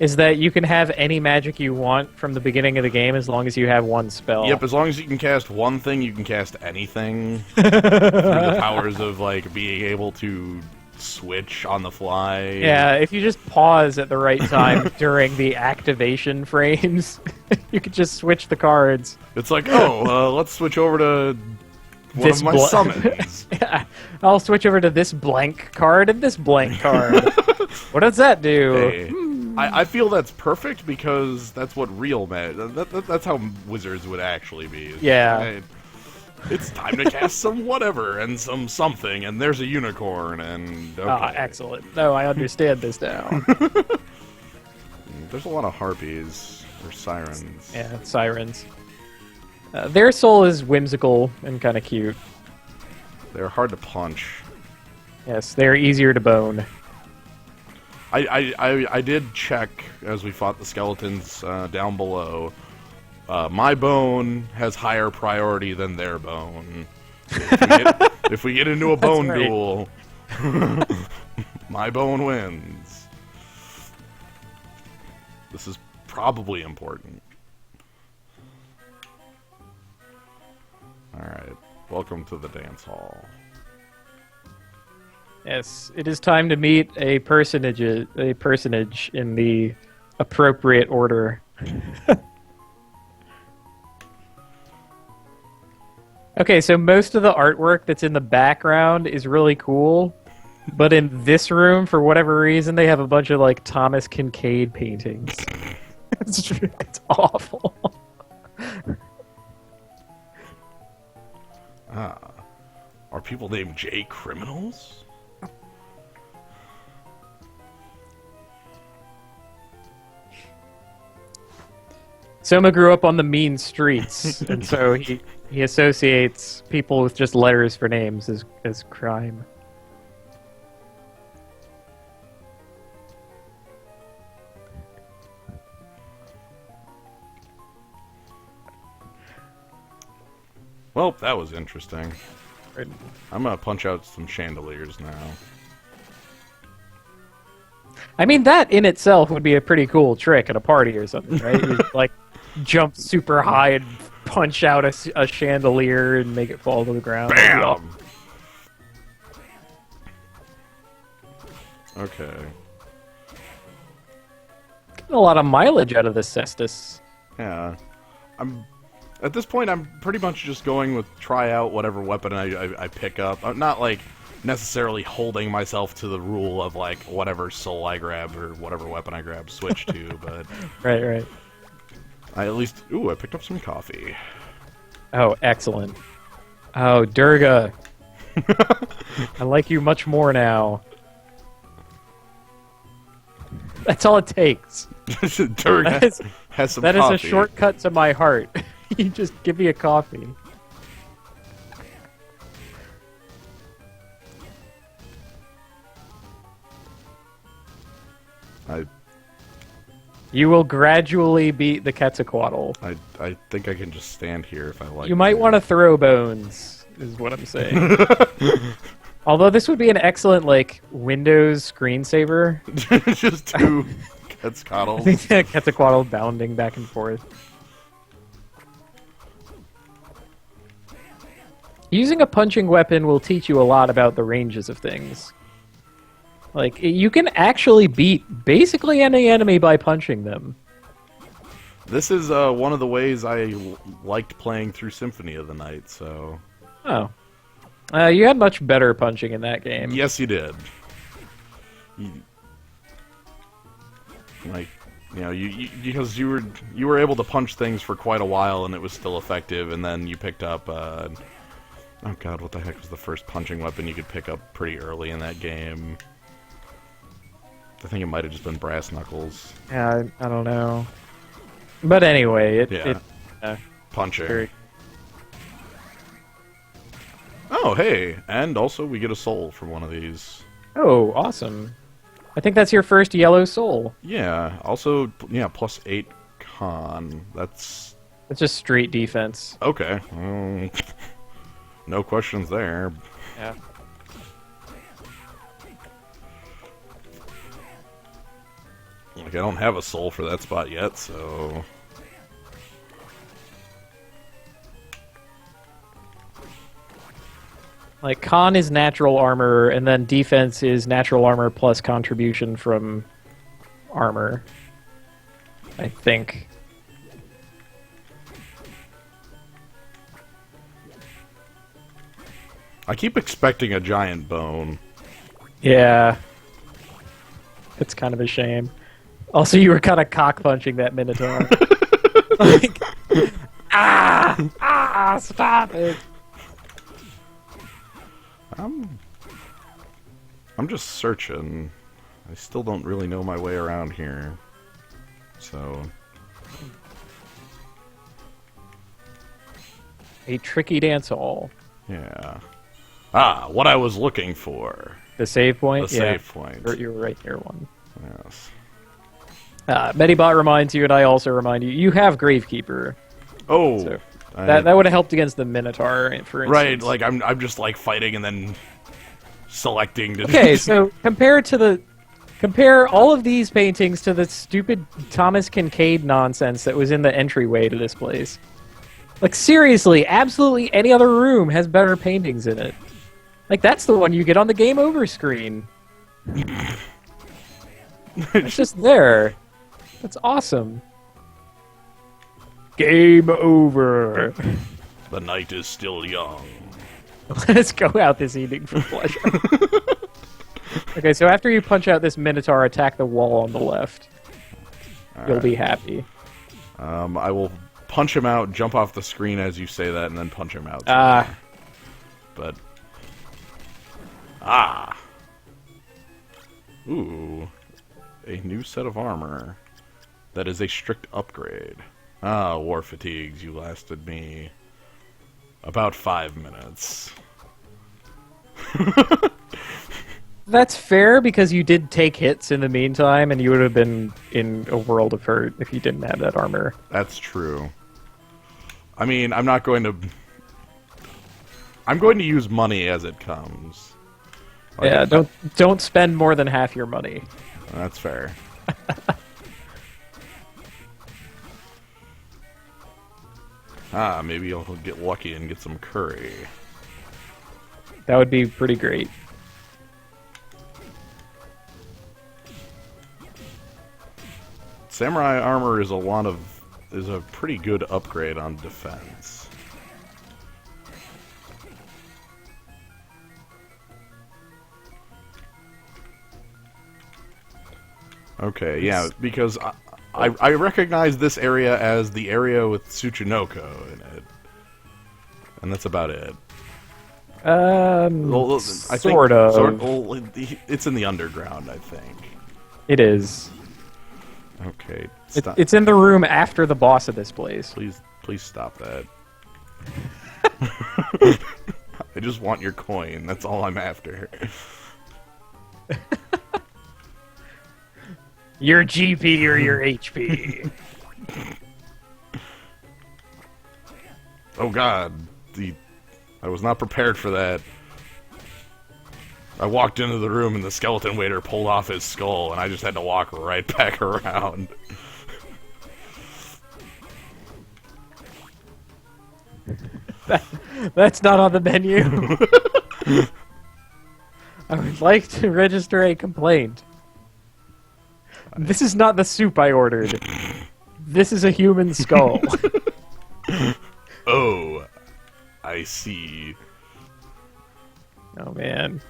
is that you can have any magic you want from the beginning of the game as long as you have one spell. Yep, as long as you can cast one thing, you can cast anything. Through the powers of being able to switch on the fly. Yeah, if you just pause at the right time during the activation frames, you could just switch the cards. It's like, let's switch over to one of my summons. Yeah, I'll switch over to this blank card and this blank card. What does that do? Hey. I feel that's perfect because that's what real that's how wizards would actually be. Yeah. It's time to cast some whatever and some something, and there's a unicorn, and okay. Ah, excellent. No, I understand this now. There's a lot of harpies, or sirens. Yeah, sirens. Their soul is whimsical and kind of cute. They're hard to punch. Yes, they're easier to bone. I did check as we fought the skeletons down below. My bone has higher priority than their bone. If we get into a bone duel, my bone wins. This is probably important. Alright, welcome to the dance hall. Yes, it is time to meet a personage in the appropriate order. Okay, so most of the artwork that's in the background is really cool, but in this room, for whatever reason, they have a bunch of like Thomas Kincaid paintings. It's awful. Are people named J criminals? Soma grew up on the mean streets, and so he associates people with just letters for names as crime. Well, that was interesting. Right. I'm gonna punch out some chandeliers now. I mean, that in itself would be a pretty cool trick at a party or something, right? You like jump super high and punch out a chandelier and make it fall to the ground. Bam! Okay. Getting a lot of mileage out of this cestus. Yeah. At this point, I'm pretty much just going with try out whatever weapon I pick up. I'm not, like, necessarily holding myself to the rule of, like, whatever soul I grab or whatever weapon I grab switch to, but... Right. I at least... Ooh, I picked up some coffee. Oh, excellent. Oh, Durga. I like you much more now. That's all it takes. Durga has some That coffee. is a shortcut to my heart. You just give me a coffee. You will gradually beat the Quetzalcoatl. I think I can just stand here if I like. You might want to throw bones, is what I'm saying. Although this would be an excellent, like, Windows screensaver. Just two Quetzalcoatls. I think Quetzalcoatl bounding back and forth. Using a punching weapon will teach you a lot about the ranges of things. Like, you can actually beat basically any enemy by punching them. This is one of the ways I liked playing through Symphony of the Night, so... Oh. You had much better punching in that game. Yes, you did. Because you were able to punch things for quite a while and it was still effective, and then you picked up... oh god, what the heck was the first punching weapon you could pick up pretty early in that game? I think it might have just been brass knuckles. Yeah, I don't know. But anyway, punching. very... Oh, hey! And also we get a soul from one of these. Oh, awesome. I think that's your first yellow soul. Yeah, also, yeah, +8 con. That's just straight defense. okay. No questions there. Yeah. Like, I don't have a soul for that spot yet, so... Like, con is natural armor, and then defense is natural armor plus contribution from armor. I think. I keep expecting a giant bone. Yeah. It's kind of a shame. Also, you were kind of cock-punching that Minotaur. Like, stop it! I'm just searching. I still don't really know my way around here. So... A tricky dance hall. Yeah. Ah, what I was looking for. The save point? The save point. You were right near one. Yes. Medibot reminds you, and I also remind you, you have Gravekeeper. Oh! So that would have helped against the Minotaur, for instance. Right, like, I'm just, like, fighting and then selecting to... Okay, so compare all of these paintings to the stupid Thomas Kincaid nonsense that was in the entryway to this place. Like, seriously, absolutely any other room has better paintings in it. Like, that's the one you get on the game over screen. It's just there. That's awesome. Game over. The night is still young. Let us go out this evening for pleasure. Okay, so after you punch out this Minotaur, attack the wall on the left. You'll be happy. I will punch him out, jump off the screen as you say that, and then punch him out. But... Ooh. A new set of armor. That is a strict upgrade. War fatigues, you lasted me about 5 minutes. That's fair, because you did take hits in the meantime, and you would have been in a world of hurt if you didn't have that armor. That's true. I mean, I'm not going to... I'm going to use money as it comes. Like, yeah, don't spend more than half your money. That's fair. Maybe I'll get lucky and get some curry. That would be pretty great. Samurai armor is a pretty good upgrade on defense. Okay, yeah, because I recognize this area as the area with Tsuchinoko in it. And that's about it. Well, I sort of. Well, it's in the underground, I think. It is. Okay. It's in the room after the boss of this place. Please stop that. I just want your coin. That's all I'm after. Your GP or your HP. Oh god. I was not prepared for that. I walked into the room and the skeleton waiter pulled off his skull and I just had to walk right back around. That's not on the menu. I would like to register a complaint. This is not the soup I ordered. This is a human skull. Oh, I see. Oh man.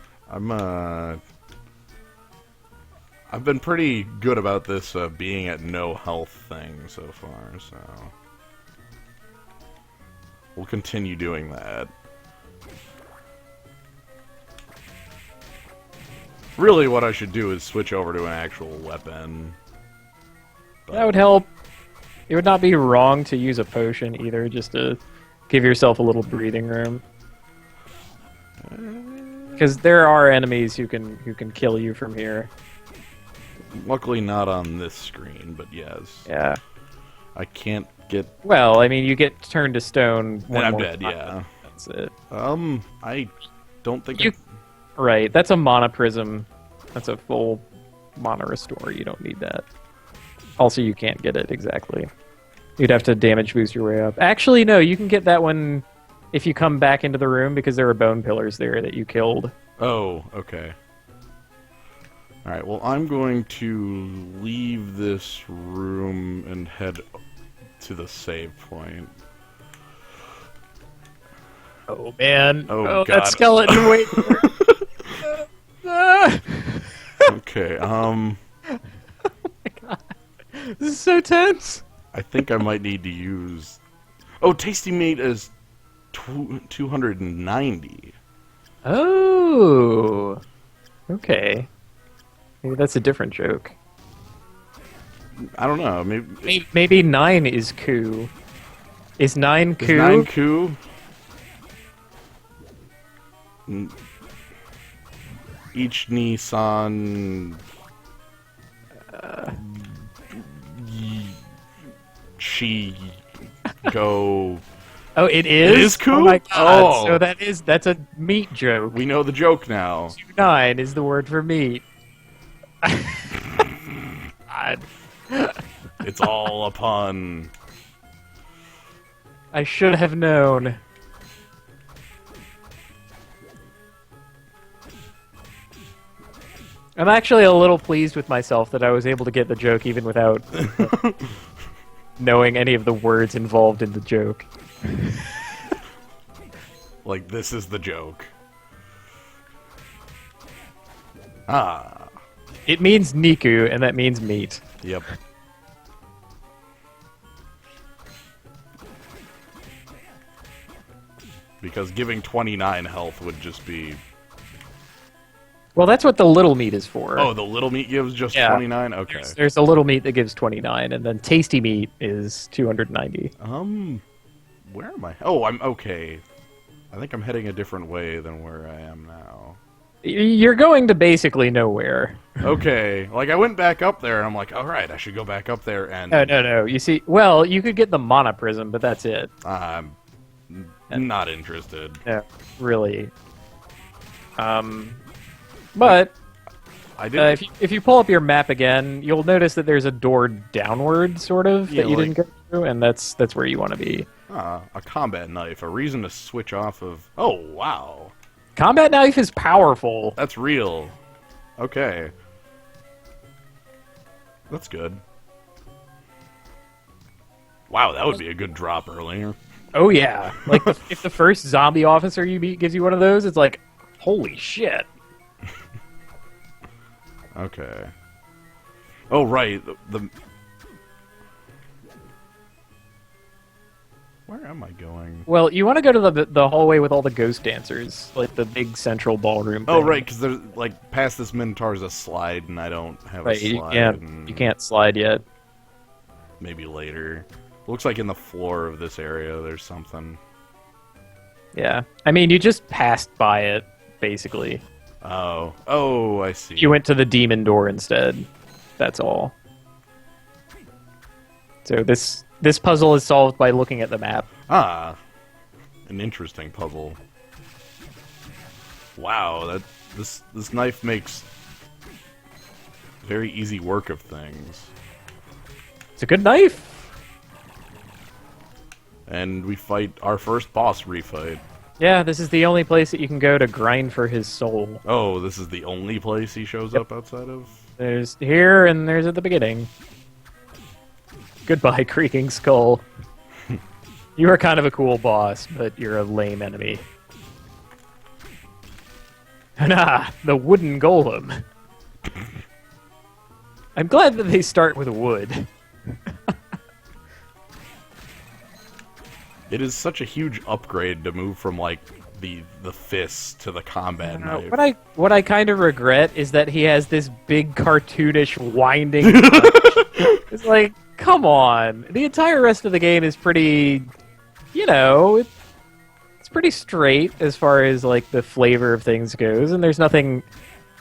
I've been pretty good about this being at no health thing so far, so we'll continue doing that. Really, what I should do is switch over to an actual weapon. But That would help. It would not be wrong to use a potion either, just to give yourself a little breathing room. Because there are enemies who can kill you from here. luckily not on this screen, but yes. Yeah. I can't get... Well, I mean, you get turned to stone. And I'm dead, yeah. That's it. I don't think... Right, that's a mana prism. That's a full mana restore. You don't need that. Also, you can't get it exactly. You'd have to damage boost your way up. Actually, no, you can get that one if you come back into the room because there are bone pillars there that you killed. Oh, okay. Alright, well, I'm going to leave this room and head to the save point. Oh, man. Oh, God. That skeleton, wait. Okay, Oh, my God. This is so tense. I think I might need to use... Oh, Tasty Meat is 290. Oh. Okay. Maybe that's a different joke. I don't know, Maybe 9 is coup. Is 9 coup? Is 9 coup? Each Nissan... She... Go... Oh, it is? It is coup? Oh my God. Oh. So that's a meat joke. We know the joke now. 9 is the word for meat. God. It's all a pun. I should have known. I'm actually a little pleased with myself that I was able to get the joke even without knowing any of the words involved in the joke. Like, this is the joke. Ah. It means Niku, and that means meat. Yep. Because giving 29 health would just be... Well, that's what the little meat is for. Oh, the little meat gives just Yeah. 29? Okay. There's a little meat that gives 29, and then tasty meat is 290. Where am I? Oh, I'm okay. I think I'm heading a different way than where I am now. You're going to basically nowhere. Okay, like I went back up there and I'm like, alright, I should go back up there and... No. You see, well, you could get the mana prism, but that's it. I'm not interested. No, really. But I did. if you pull up your map again, you'll notice that there's a door downward, sort of, Yeah, that you like- didn't go through, and that's where you want to be. A combat knife, a reason to switch off of... Oh, wow. Combat knife is powerful. That's real. Okay. That's good. Wow, that would be a good drop earlier. Oh yeah, like if the first zombie officer you meet gives you one of those, it's like, holy shit. Okay. Oh, right. The... Where am I going? Well, you want to go to the hallway with all the ghost dancers, like the big central ballroom. Oh, thing. right, because there's, like, past this Minotaur's a slide, and I don't have Right, a slide. you can't slide yet. Maybe later. Looks like in the floor of this area there's something. Yeah, I mean, you just passed by it, basically. Oh, I see. You went to the demon door instead. That's all. So this puzzle is solved by looking at the map. Ah, an interesting puzzle. Wow, this knife makes very easy work of things. It's a good knife. And we fight our first boss refight. Yeah, this is the only place that you can go to grind for his soul. Oh, this is the only place he shows up outside of? There's here and there's at the beginning. Goodbye, Creaking Skull. You are kind of a cool boss, but you're a lame enemy. Nah, the wooden golem. I'm glad that they start with wood. It is such a huge upgrade to move from, like, the fist to the combat knife. What I kind of regret is that he has this big cartoonish winding punch. It's like, come on. The entire rest of the game is pretty, it's pretty straight as far as like the flavor of things goes, and there's nothing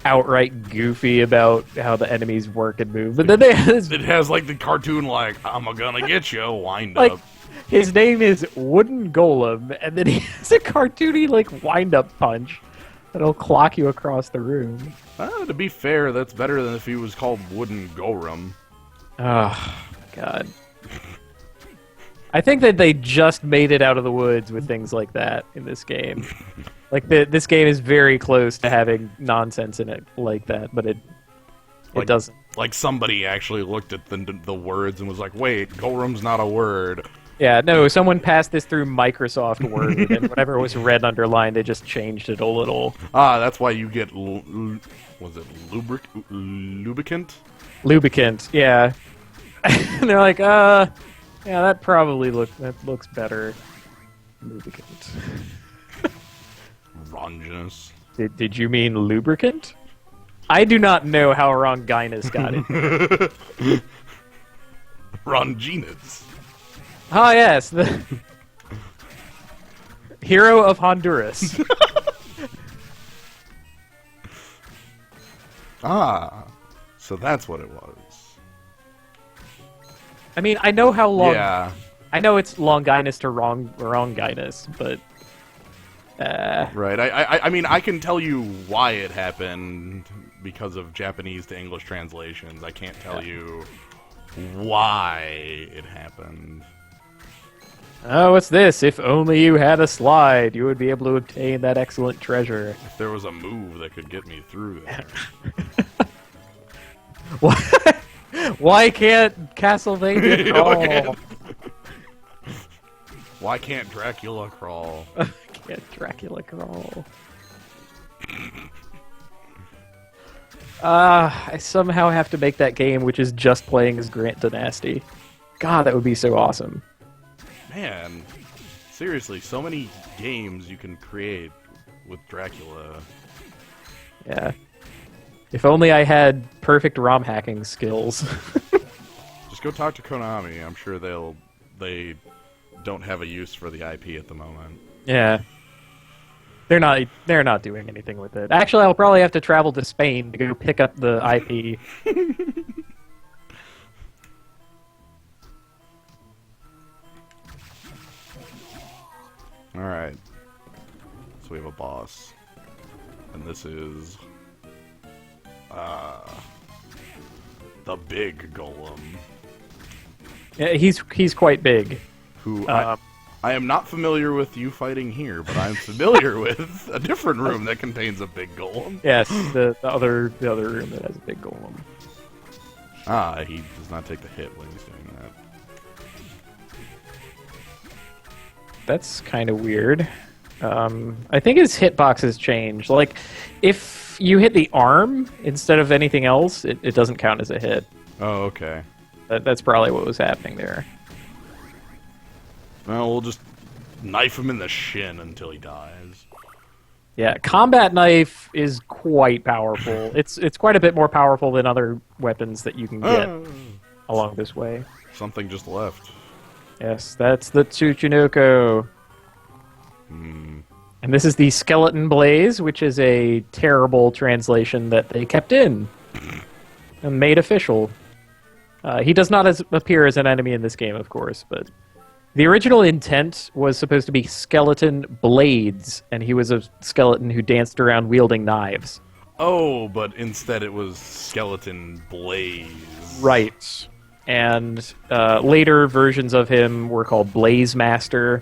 outright goofy about how the enemies work and move. But then they It has, like, the cartoon, like, I'm gonna get you, wind like up. his name is Wooden Golem, and then he has a cartoony like wind-up punch that'll clock you across the room. To be fair, that's better than if he was called Wooden Golem. Oh, God. I think that they just made it out of the woods with things like that in this game. Like, this game is very close to having nonsense in it like that, but it doesn't. Like somebody actually looked at the words and was like, wait, Golem's not a word. Yeah, no, someone passed this through Microsoft Word, and whatever was red underlined, they just changed it a little. Ah, that's why you get, was it lubricant? Lubricant, yeah. And they're like, yeah, that looks better. Lubricant. Ronginus. Did you mean lubricant? I do not know how Ronginus got it. Ronginus. Ah, yes, the hero of Honduras. Ah, so that's what it was. I mean, I know how long. Yeah. I know it's Longinus to Wronginus, but. Right. I mean, I can tell you why it happened because of Japanese to English translations. I can't tell you why it happened. Oh, what's this? If only you had a slide, you would be able to obtain that excellent treasure. If there was a move that could get me through there. Why can't Castlevania crawl? Why can't Dracula crawl? Yeah, Dracula girl. I somehow have to make that game, which is just playing as Grant Dynasty. God, that would be so awesome. Man, seriously, so many games you can create with Dracula. Yeah. If only I had perfect ROM hacking skills. Just go talk to Konami. I'm sure they don't have a use for the IP at the moment. Yeah. They're not doing anything with it. Actually, I'll probably have to travel to Spain to go pick up the IP. Alright. So we have a boss. And this is... the big golem. Yeah, he's quite big. Who I am not familiar with you fighting here, but I'm familiar with a different room that contains a big golem. Yes, the other room that has a big golem. Ah, he does not take the hit when he's doing that. That's kind of weird. I think his hitbox has changed. Like, if you hit the arm instead of anything else, it doesn't count as a hit. Oh, okay. That's probably what was happening there. Well, we'll just knife him in the shin until he dies. Yeah, combat knife is quite powerful. It's quite a bit more powerful than other weapons that you can get along this way. Something just left. Yes, that's the Tsuchinoko. And this is the Skeleton Blaze, which is a terrible translation that they kept in and made official. He does not appear as an enemy in this game, of course, but the original intent was supposed to be Skeleton Blades, and he was a skeleton who danced around wielding knives. Oh, but instead it was Skeleton Blaze. Right. And later versions of him were called Blaze Master,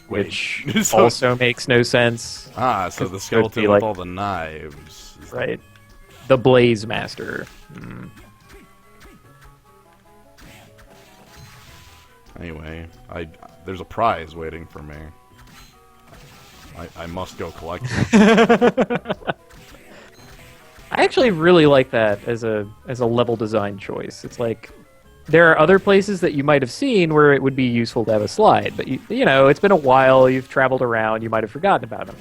which also makes no sense. Ah, so the skeleton with all the knives. Right. The Blaze Master. Anyway, there's a prize waiting for me. I must go collect it. I actually really like that as a level design choice. It's like there are other places that you might have seen where it would be useful to have a slide, but you know, it's been a while, you've traveled around, you might have forgotten about them.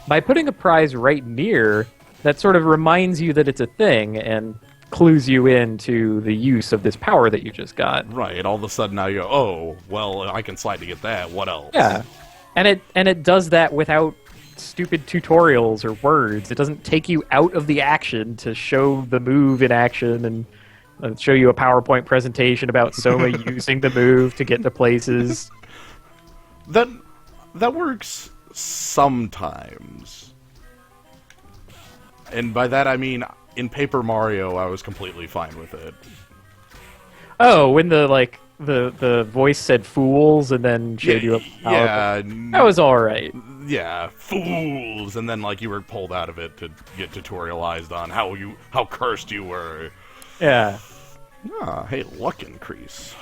By putting a prize right near, that sort of reminds you that it's a thing and clues you into the use of this power that you just got. Right, all of a sudden now you go, oh, well, I can slide to get that, what else? Yeah, and it does that without stupid tutorials or words. It doesn't take you out of the action to show the move in action and show you a PowerPoint presentation about Soma using the move to get to places. That works sometimes. And by that I mean, in Paper Mario, I was completely fine with it. Oh, when the voice said fools and then showed you a PowerPoint. That was alright. Yeah, fools! And then like you were pulled out of it to get tutorialized on how cursed you were. Yeah. Ah, hey, luck increase.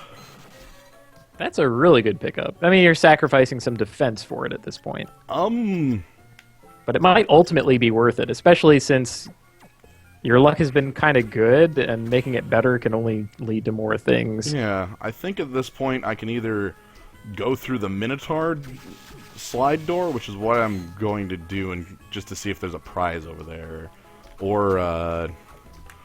That's a really good pickup. I mean, you're sacrificing some defense for it at this point. But it might ultimately be worth it, especially since your luck has been kind of good, and making it better can only lead to more things. Yeah, I think at this point I can either go through the Minotaur slide door, which is what I'm going to do, and just to see if there's a prize over there, or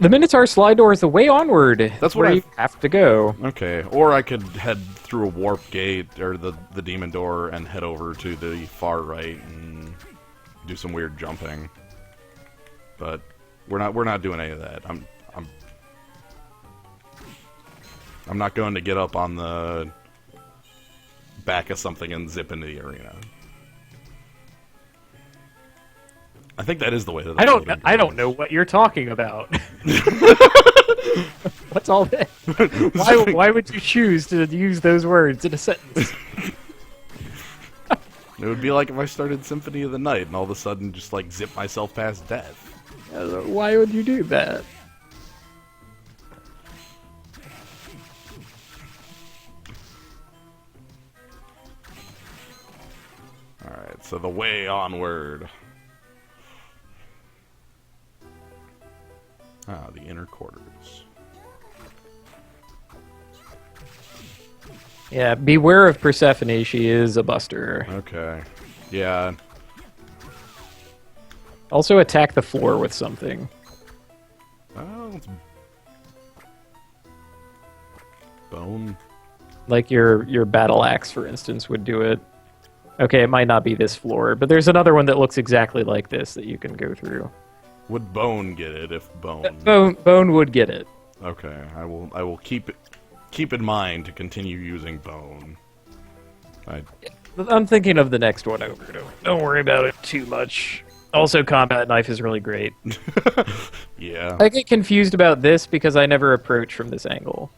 the Minotaur slide door is the way onward. That's where you have to go. Okay, or I could head through a warp gate or the demon door and head over to the far right and do some weird jumping. But we're not doing any of that. I'm not going to get up on the back of something and zip into the arena. I think that is the way that I don't know what you're talking about. What's all that? Why would you choose to use those words in a sentence? It would be like if I started Symphony of the Night and all of a sudden just like zip myself past death. Why would you do that? Alright, so the way onward. Ah, the inner quarters. Yeah, beware of Persephone. She is a buster. Okay. Yeah. Also attack the floor with something. Oh, it's bone. Like your battle axe, for instance, would do it. Okay, it might not be this floor, but there's another one that looks exactly like this that you can go through. Would bone get it if bone? Bone would get it. Okay, I will keep in mind to continue using bone. I'm thinking of the next one over. Don't worry about it too much. Also, combat knife is really great. Yeah. I get confused about this because I never approach from this angle.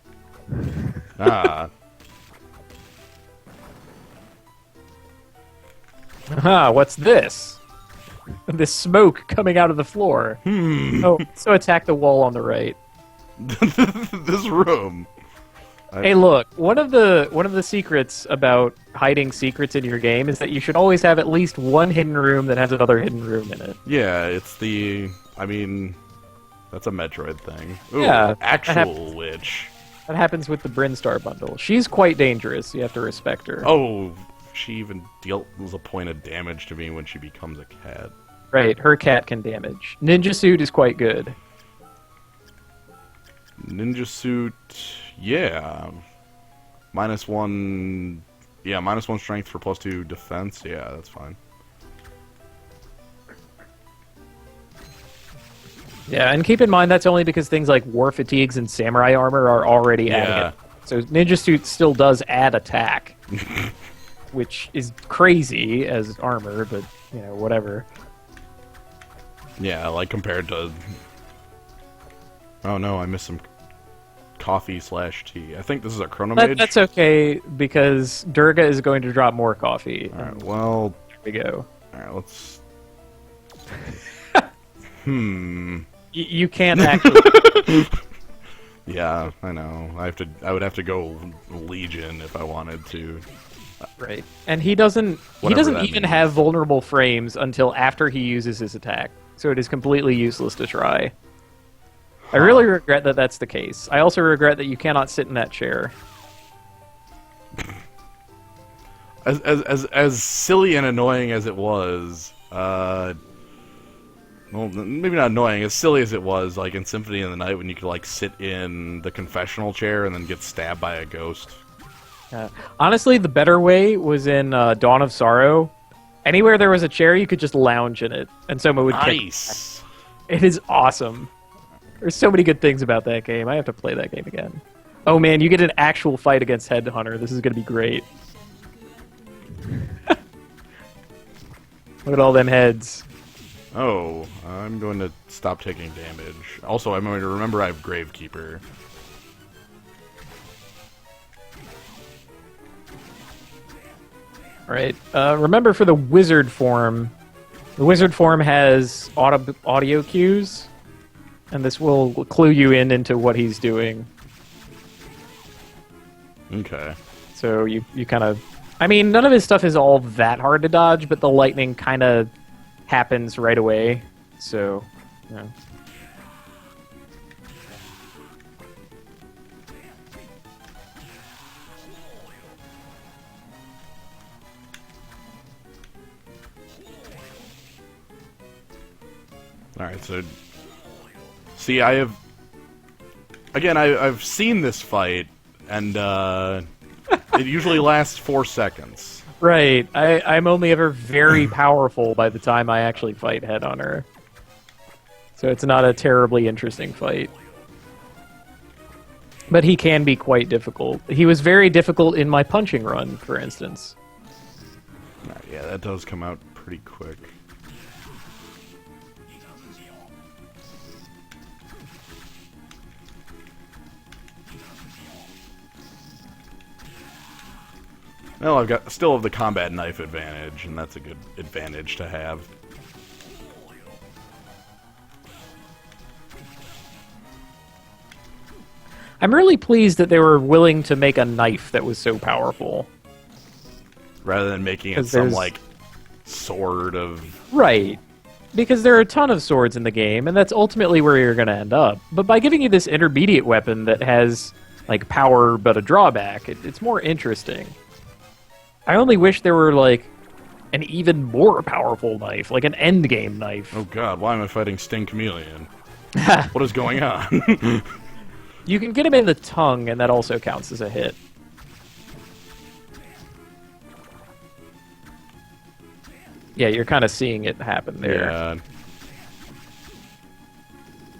Ah. Aha, what's this? This smoke coming out of the floor. Oh, so attack the wall on the right. This room. Hey, look, one of the secrets about hiding secrets in your game is that you should always have at least one hidden room that has another hidden room in it. Yeah, it's the... I mean, that's a Metroid thing. Ooh, Yeah, actual witch. That happens with the Brinstar bundle. She's quite dangerous. You have to respect her. Oh, she even deals a point of damage to me when she becomes a cat. Right, her cat can damage. Ninja Suit is quite good. Ninja Suit, yeah. -1... Yeah, -1 strength for +2 defense. Yeah, that's fine. Yeah, and keep in mind that's only because things like war fatigues and samurai armor are already adding it. So Ninja Suit still does add attack, which is crazy as armor, but, you know, whatever. Yeah, like compared to... Oh no, I missed some coffee/tea. I think this is a Chronomage. That's okay, because Durga is going to drop more coffee. Alright, well... Here we go. Alright, let's... You can't actually... Yeah, I know. I would have to go Legion if I wanted to. Right. And he doesn't Whatever that even means. have vulnerable frames until after he uses his attack. So it is completely useless to try. I really regret that that's the case. I also regret that you cannot sit in that chair. As silly and annoying as it was, well, maybe not annoying, as silly as it was, like in Symphony of the Night when you could like sit in the confessional chair and then get stabbed by a ghost. Honestly, the better way was in Dawn of Sorrow. Anywhere there was a chair, you could just lounge in it, and someone would kick. Nice. It is awesome. There's so many good things about that game. I have to play that game again. Oh man, you get an actual fight against Headhunter. This is going to be great. Look at all them heads. Oh, I'm going to stop taking damage. Also, I'm going to remember I have Gravekeeper. Right. Remember for the wizard form has audio cues, and this will clue you into what he's doing. Okay. So you kind of... I mean, none of his stuff is all that hard to dodge, but the lightning kind of happens right away. So, you know. Alright, so... See, I have... Again, I've seen this fight, and, it usually lasts 4 seconds. Right. I'm only ever very powerful by the time I actually fight Headhunter. So it's not a terribly interesting fight. But he can be quite difficult. He was very difficult in my punching run, for instance. Yeah, that does come out pretty quick. Well, I've still have the combat knife advantage, and that's a good advantage to have. I'm really pleased that they were willing to make a knife that was so powerful. Rather than making it 'Cause some, there's- like, sword of... Right. Because there are a ton of swords in the game, and that's ultimately where you're going to end up. But by giving you this intermediate weapon that has, like, power but a drawback, it's more interesting. I only wish there were, like, an even more powerful knife, like an endgame knife. Oh god, why am I fighting Sting Chameleon? What is going on? You can get him in the tongue, and that also counts as a hit. Yeah, you're kind of seeing it happen there. Yeah.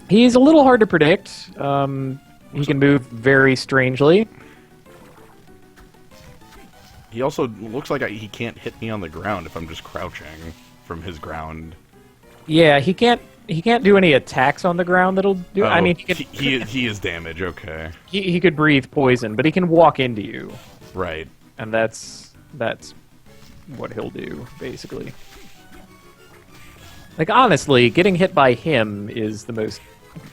He's a little hard to predict. He can move very strangely. He also looks like he can't hit me on the ground if I'm just crouching from his ground. Yeah, he can't do any attacks on the ground that'll do. Oh, I mean, he is damage. Okay. He could breathe poison, but he can walk into you. Right. And that's what he'll do, basically. Like, honestly, getting hit by him is the most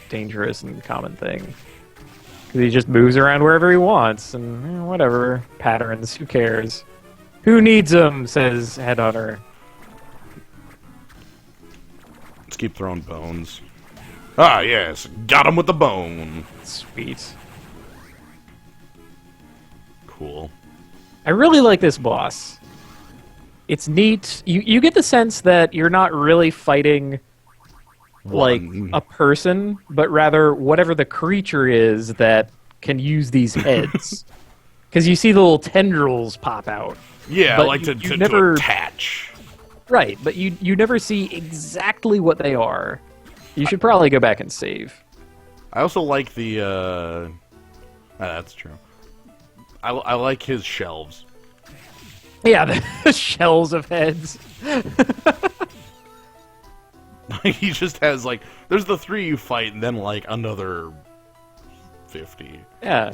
dangerous and common thing. Because he just moves around wherever he wants, and whatever. Patterns, who cares? Who needs them, says Headhunter. Let's keep throwing bones. Ah, yes. Got him with the bone. Sweet. Cool. I really like this boss. It's neat. You get the sense that you're not really fighting like a person, but rather whatever the creature is that can use these heads. Because you see the little tendrils pop out. Yeah, but I like to never attach. Right, but you never see exactly what they are. You should probably go back and save. I also like the... that's true. I like his shelves. Yeah, the shells of heads. He just has, like... There's the 3 you fight, and then, like, another 50. Yeah.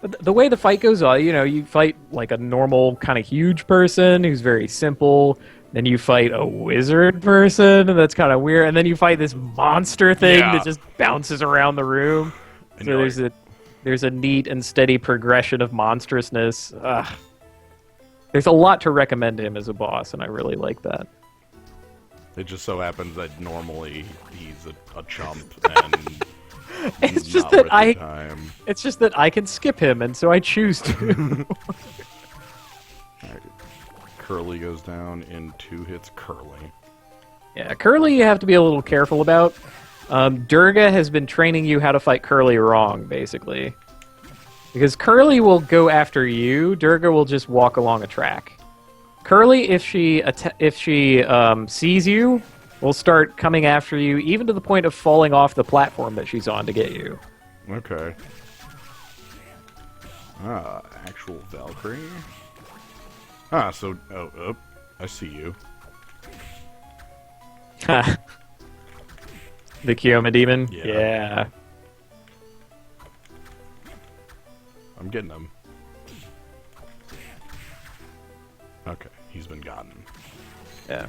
But the way the fight goes on, you fight, like, a normal, kind of huge person who's very simple. Then you fight a wizard person, and that's kind of weird. And then you fight this monster thing that just bounces around the room. And So there's a neat and steady progression of monstrousness. Ugh. There's a lot to recommend him as a boss, and I really like that. It just so happens that normally he's a chump, and It's just not that worth the time. It's just that I can skip him, and so I choose to. Alright. Curly goes down in 2 hits. Curly. Yeah, Curly you have to be a little careful about. Durga has been training you how to fight Curly wrong, basically. Because Curly will go after you, Durga will just walk along a track. Curly, if she sees you, will start coming after you, even to the point of falling off the platform that she's on to get you. Okay. Ah, actual Valkyrie? Ah, so... Oh, I see you. The Kioma demon? Yeah. I'm getting him. Okay, he's been gotten. Yeah.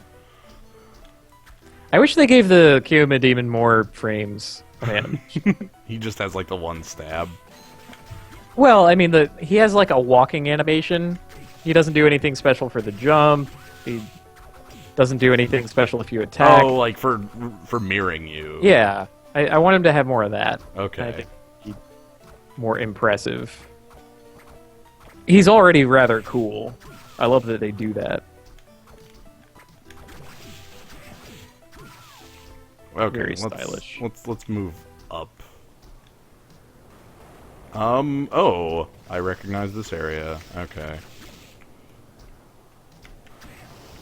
I wish they gave the Kioma demon more frames of animation. He just has like the 1 stab. Well, I mean, he has like a walking animation. He doesn't do anything special for the jump. He doesn't do anything special if you attack. Oh, like for mirroring you. Yeah, I want him to have more of that. Okay. I think he'd be more impressive. He's already rather cool. I love that they do that. Okay, Very stylish. Let's move up. Oh, I recognize this area. Okay.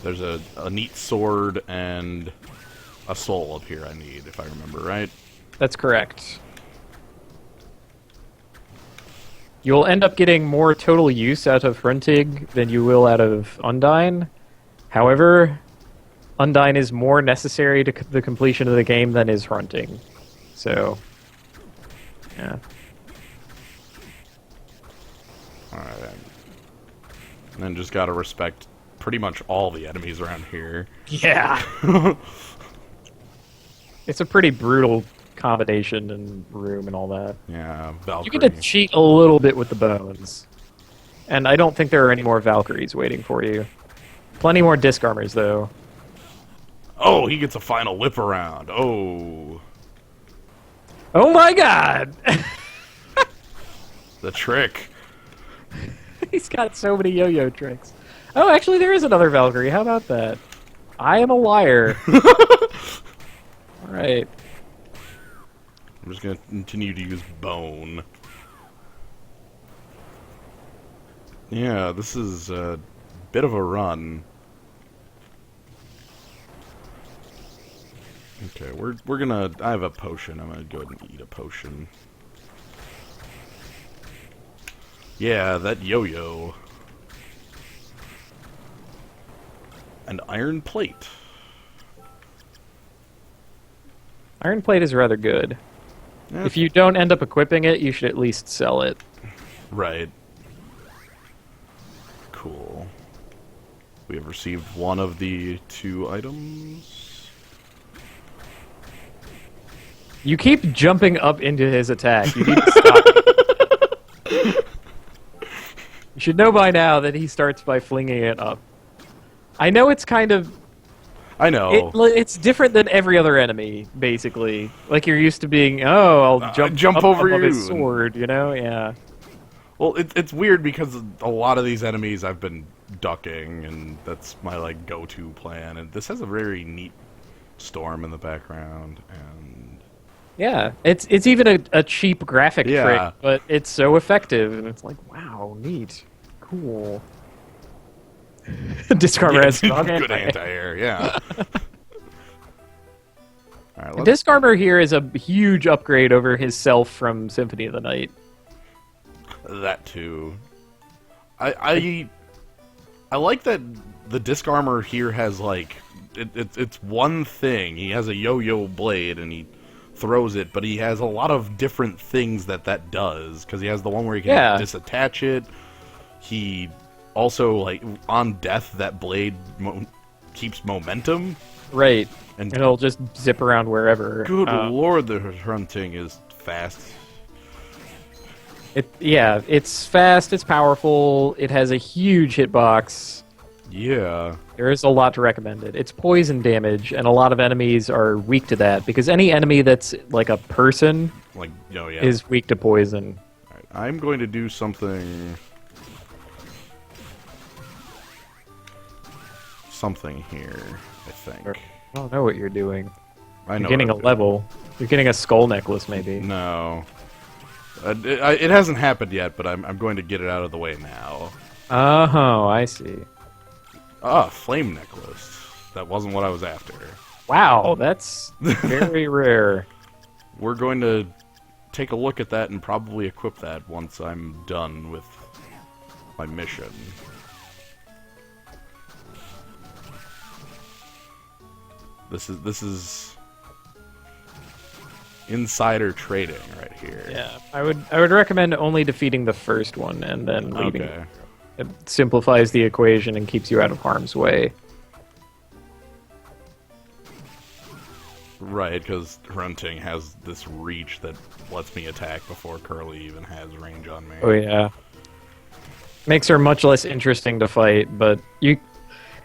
There's a neat sword and a soul up here I need, if I remember right. That's correct. You'll end up getting more total use out of Hruntig than you will out of Undyne. However, Undyne is more necessary to the completion of the game than is Hrunting. So, yeah. Alright. And then just gotta respect pretty much all the enemies around here. Yeah. It's a pretty brutal combination and room and all that. Yeah, Valkyrie. You get to cheat a little bit with the bones. And I don't think there are any more Valkyries waiting for you. Plenty more disc armors, though. Oh, he gets a final whip around. Oh. Oh my god! The trick. He's got so many yo-yo tricks. Oh, actually, there is another Valkyrie. How about that? I am a liar. Alright. I'm just going to continue to use bone. Yeah, this is a bit of a run. Okay, we're gonna... I have a potion. I'm gonna go ahead and eat a potion. Yeah, that yo-yo. And iron plate. Iron plate is rather good. Yeah. If you don't end up equipping it, you should at least sell it. Right. Cool. We have received one of the 2 items. You keep jumping up into his attack. You need to stop. You should know by now that he starts by flinging it up. I know it's kind of... I know. It's different than every other enemy, basically. Like you're used to being, oh, I'll jump up over above you. his sword, you know? Yeah. Well, it's weird because a lot of these enemies I've been ducking, and that's my like go-to plan. And this has a very neat storm in the background, and Yeah, it's even a cheap graphic Yeah. trick, but it's so effective, and it's like, wow, neat, cool. Disarmor has strong good anti-air. anti-air, yeah. All right, Disarmor here is a huge upgrade over his self from Symphony of the Night. that too. I like that the disc armor here has like it's one thing. He has a yo-yo blade and he throws it, but he has a lot of different things that does, because he has the one where he can disattach it. He also, like, on death, that blade keeps momentum. Right. And it'll just zip around wherever. Good lord, the hunting is fast. It's fast, it's powerful, it has a huge hitbox. Yeah. There is a lot to recommend it. It's poison damage, and a lot of enemies are weak to that, because any enemy that's like a person is weak to poison. All right, I'm going to do something here, I think. I don't know what you're doing. I know you're getting a level. You're getting a skull necklace, maybe. No. It hasn't happened yet, but I'm going to get it out of the way now. Oh, I see. Ah, flame necklace. That wasn't what I was after. Wow, that's very rare. We're going to take a look at that and probably equip that once I'm done with my mission. This is insider trading right here. Yeah, I would recommend only defeating the first one and then leaving. Okay. It simplifies the equation and keeps you out of harm's way. Right, because Grunting has this reach that lets me attack before Curly even has range on me. Oh yeah. Makes her much less interesting to fight, but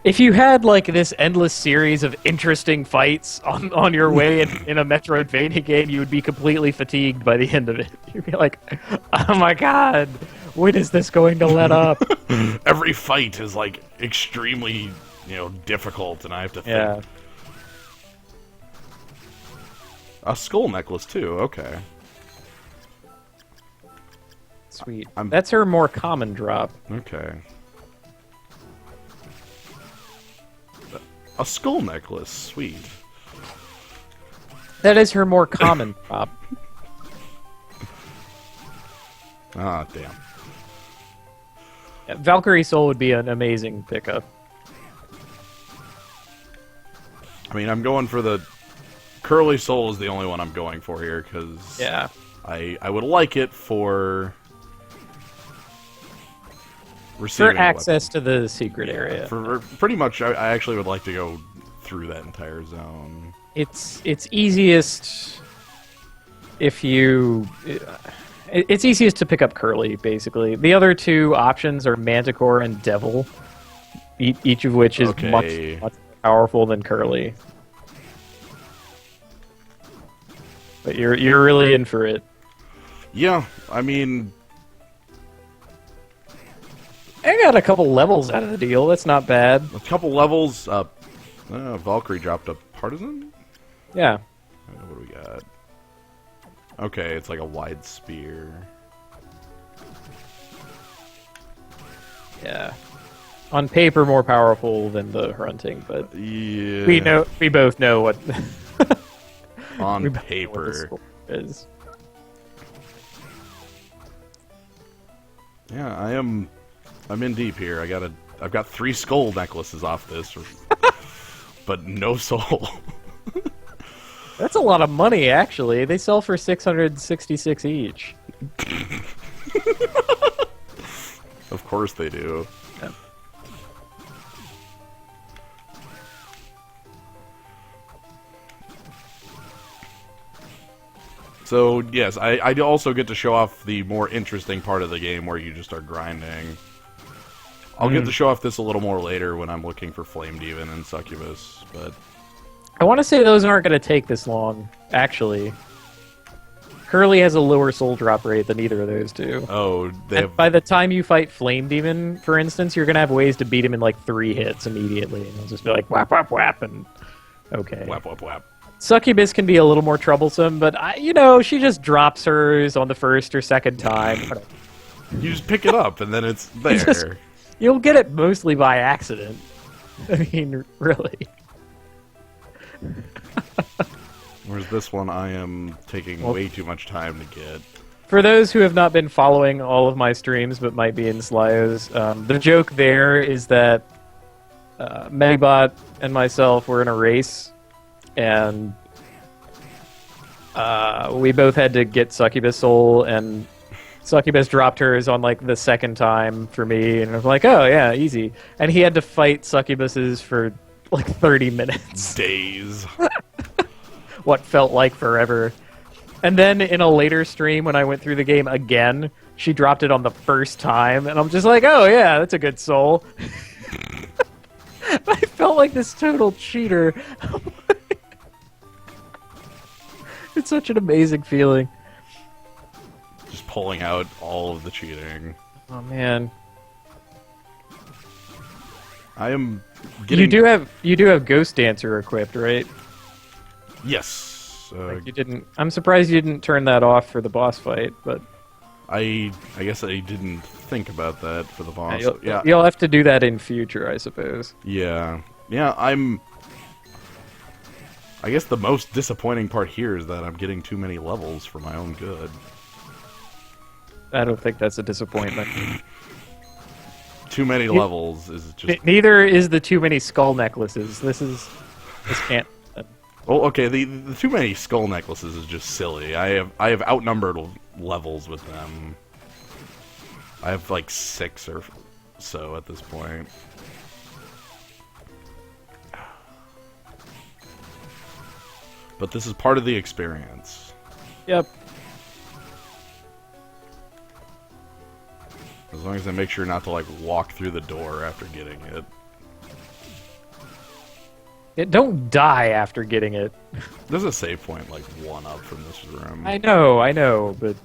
if you had like this endless series of interesting fights on your way in a Metroidvania game, you would be completely fatigued by the end of it. You'd be like, oh my god, when is this going to let up? Every fight is like extremely, difficult, and I have to think. Yeah. A skull necklace too, okay. Sweet. That's her more common drop. Okay. A skull necklace, sweet. That is her more common drop. Ah, damn. Yeah, Valkyrie Soul would be an amazing pickup. I mean, I'm going for the... Curly Soul is the only one I'm going for here, because... Yeah. I would like it for... For access to the secret area. For pretty much, I actually would like to go through that entire zone. It's easiest if you... It's easiest to pick up Curly, basically. The other two options are Manticore and Devil, each of which is much more powerful than Curly. But you're really in for it. Yeah, I mean, I got a couple levels out of the deal. That's not bad. a couple levels up. Valkyrie dropped a partisan? Yeah. What do we got? Okay, it's like a wide spear. Yeah. On paper, more powerful than the Hrunting, but Yeah. we both know what On we both know what the paper. score is. Yeah, I'm in deep here. I've got 3 skull necklaces off this, but no soul. That's a lot of money, actually. They sell for 666 each. Of course they do. Yeah. So, yes, I also get to show off the more interesting part of the game where you just are grinding. I'll get to show off this a little more later when I'm looking for Flame Demon and Succubus, but... I want to say those aren't going to take this long, actually. Curly has a lower soul drop rate than either of those do. Oh, they And have... by the time you fight Flame Demon, for instance, you're going to have ways to beat him in like 3 hits immediately. And he'll just be like, whap, whap, whap, and... Okay. Whap, whap, whap. Succubus can be a little more troublesome, but, she just drops hers on the first or second time. You just pick it up, and then it's there. Just- You'll get it mostly by accident. I mean, really. Whereas this one, I am taking way too much time to get. For those who have not been following all of my streams but might be in Slyos, the joke there is that Megbot and myself were in a race, and we both had to get Succubus Soul, and Succubus dropped hers on like the second time for me, and I was like, oh yeah, easy. And he had to fight Succubus's for like 30 minutes. Days. What felt like forever. And then in a later stream, when I went through the game again, she dropped it on the first time, and I'm just like, oh yeah, that's a good soul. I felt like this total cheater. It's such an amazing feeling. Just pulling out all of the cheating. Oh man. I am getting... You do have Ghost Dancer equipped, right? Yes. Like you didn't. I'm surprised you didn't turn that off for the boss fight, but I guess I didn't think about that for the boss. yeah, you'll have to do that in future, I suppose. Yeah. Yeah, I guess the most disappointing part here is that I'm getting too many levels for my own good. I don't think that's a disappointment. Too many levels is just... Neither is the too many skull necklaces. This can't... Well, okay, the too many skull necklaces is just silly. I have outnumbered levels with them. I have like 6 or so at this point. But this is part of the experience. Yep. As long as I make sure not to like walk through the door after getting it. Don't die after getting it. There's a save point like 1 up from this room. I know, but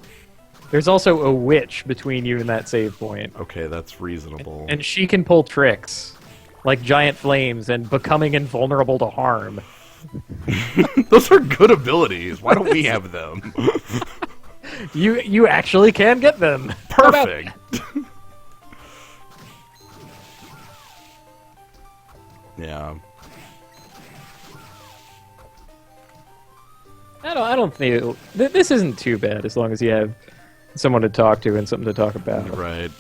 there's also a witch between you and that save point. Okay, that's reasonable. And she can pull tricks, like giant flames and becoming invulnerable to harm. Those are good abilities. Why don't we have them? You actually can get them. Perfect. Yeah. I don't think this isn't too bad as long as you have someone to talk to and something to talk about. Right.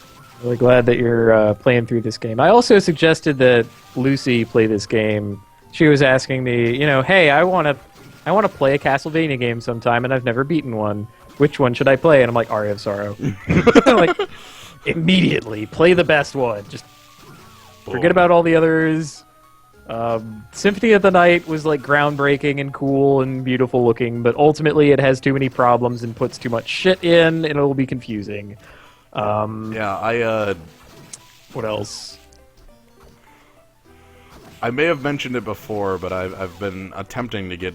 Really glad that you're playing through this game. I also suggested that Lucy play this game. She was asking me, hey, I want to play a Castlevania game sometime, and I've never beaten one. Which one should I play? And I'm like, Aria of Sorrow. Like, immediately play the best one. Just forget about all the others. Symphony of the Night was like groundbreaking and cool and beautiful looking, but ultimately it has too many problems and puts too much shit in, and it'll be confusing. Yeah, What else? I may have mentioned it before, but I've been attempting to get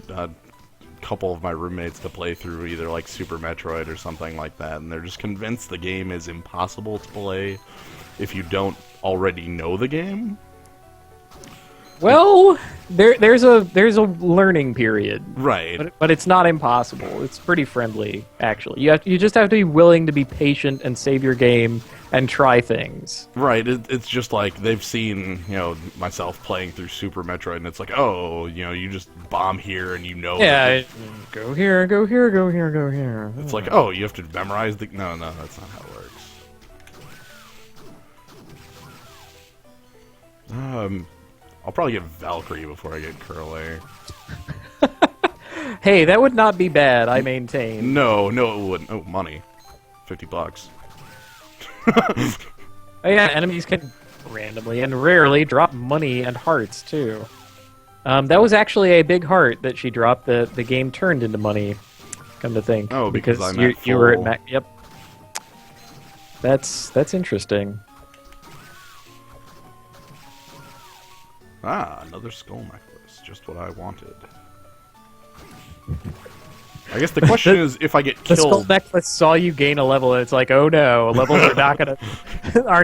couple of my roommates to play through either like Super Metroid or something like that, and they're just convinced the game is impossible to play if you don't already know the game. Well, there's a learning period, Right. but it's not impossible. It's pretty friendly, actually. You just have to be willing to be patient and save your game and try things. Right, it's just like they've seen, myself playing through Super Metroid, and it's like, oh, you just bomb here and Yeah, go here, go here, go here, go here. It's like, oh, you have to memorize the... No, that's not how it works. I'll probably get Valkyrie before I get Curly. Hey, that would not be bad, I maintain. No, it wouldn't. Oh, money. $50. Oh yeah, enemies can randomly and rarely drop money and hearts, too. That was actually a big heart that she dropped. The game turned into money, come to think. Oh, because I'm at you were at full... max. Yep. That's interesting. Ah, another skull necklace. Just what I wanted. I guess the question is if I get The killed... skull necklace saw you gain a level, and it's like, oh no, levels are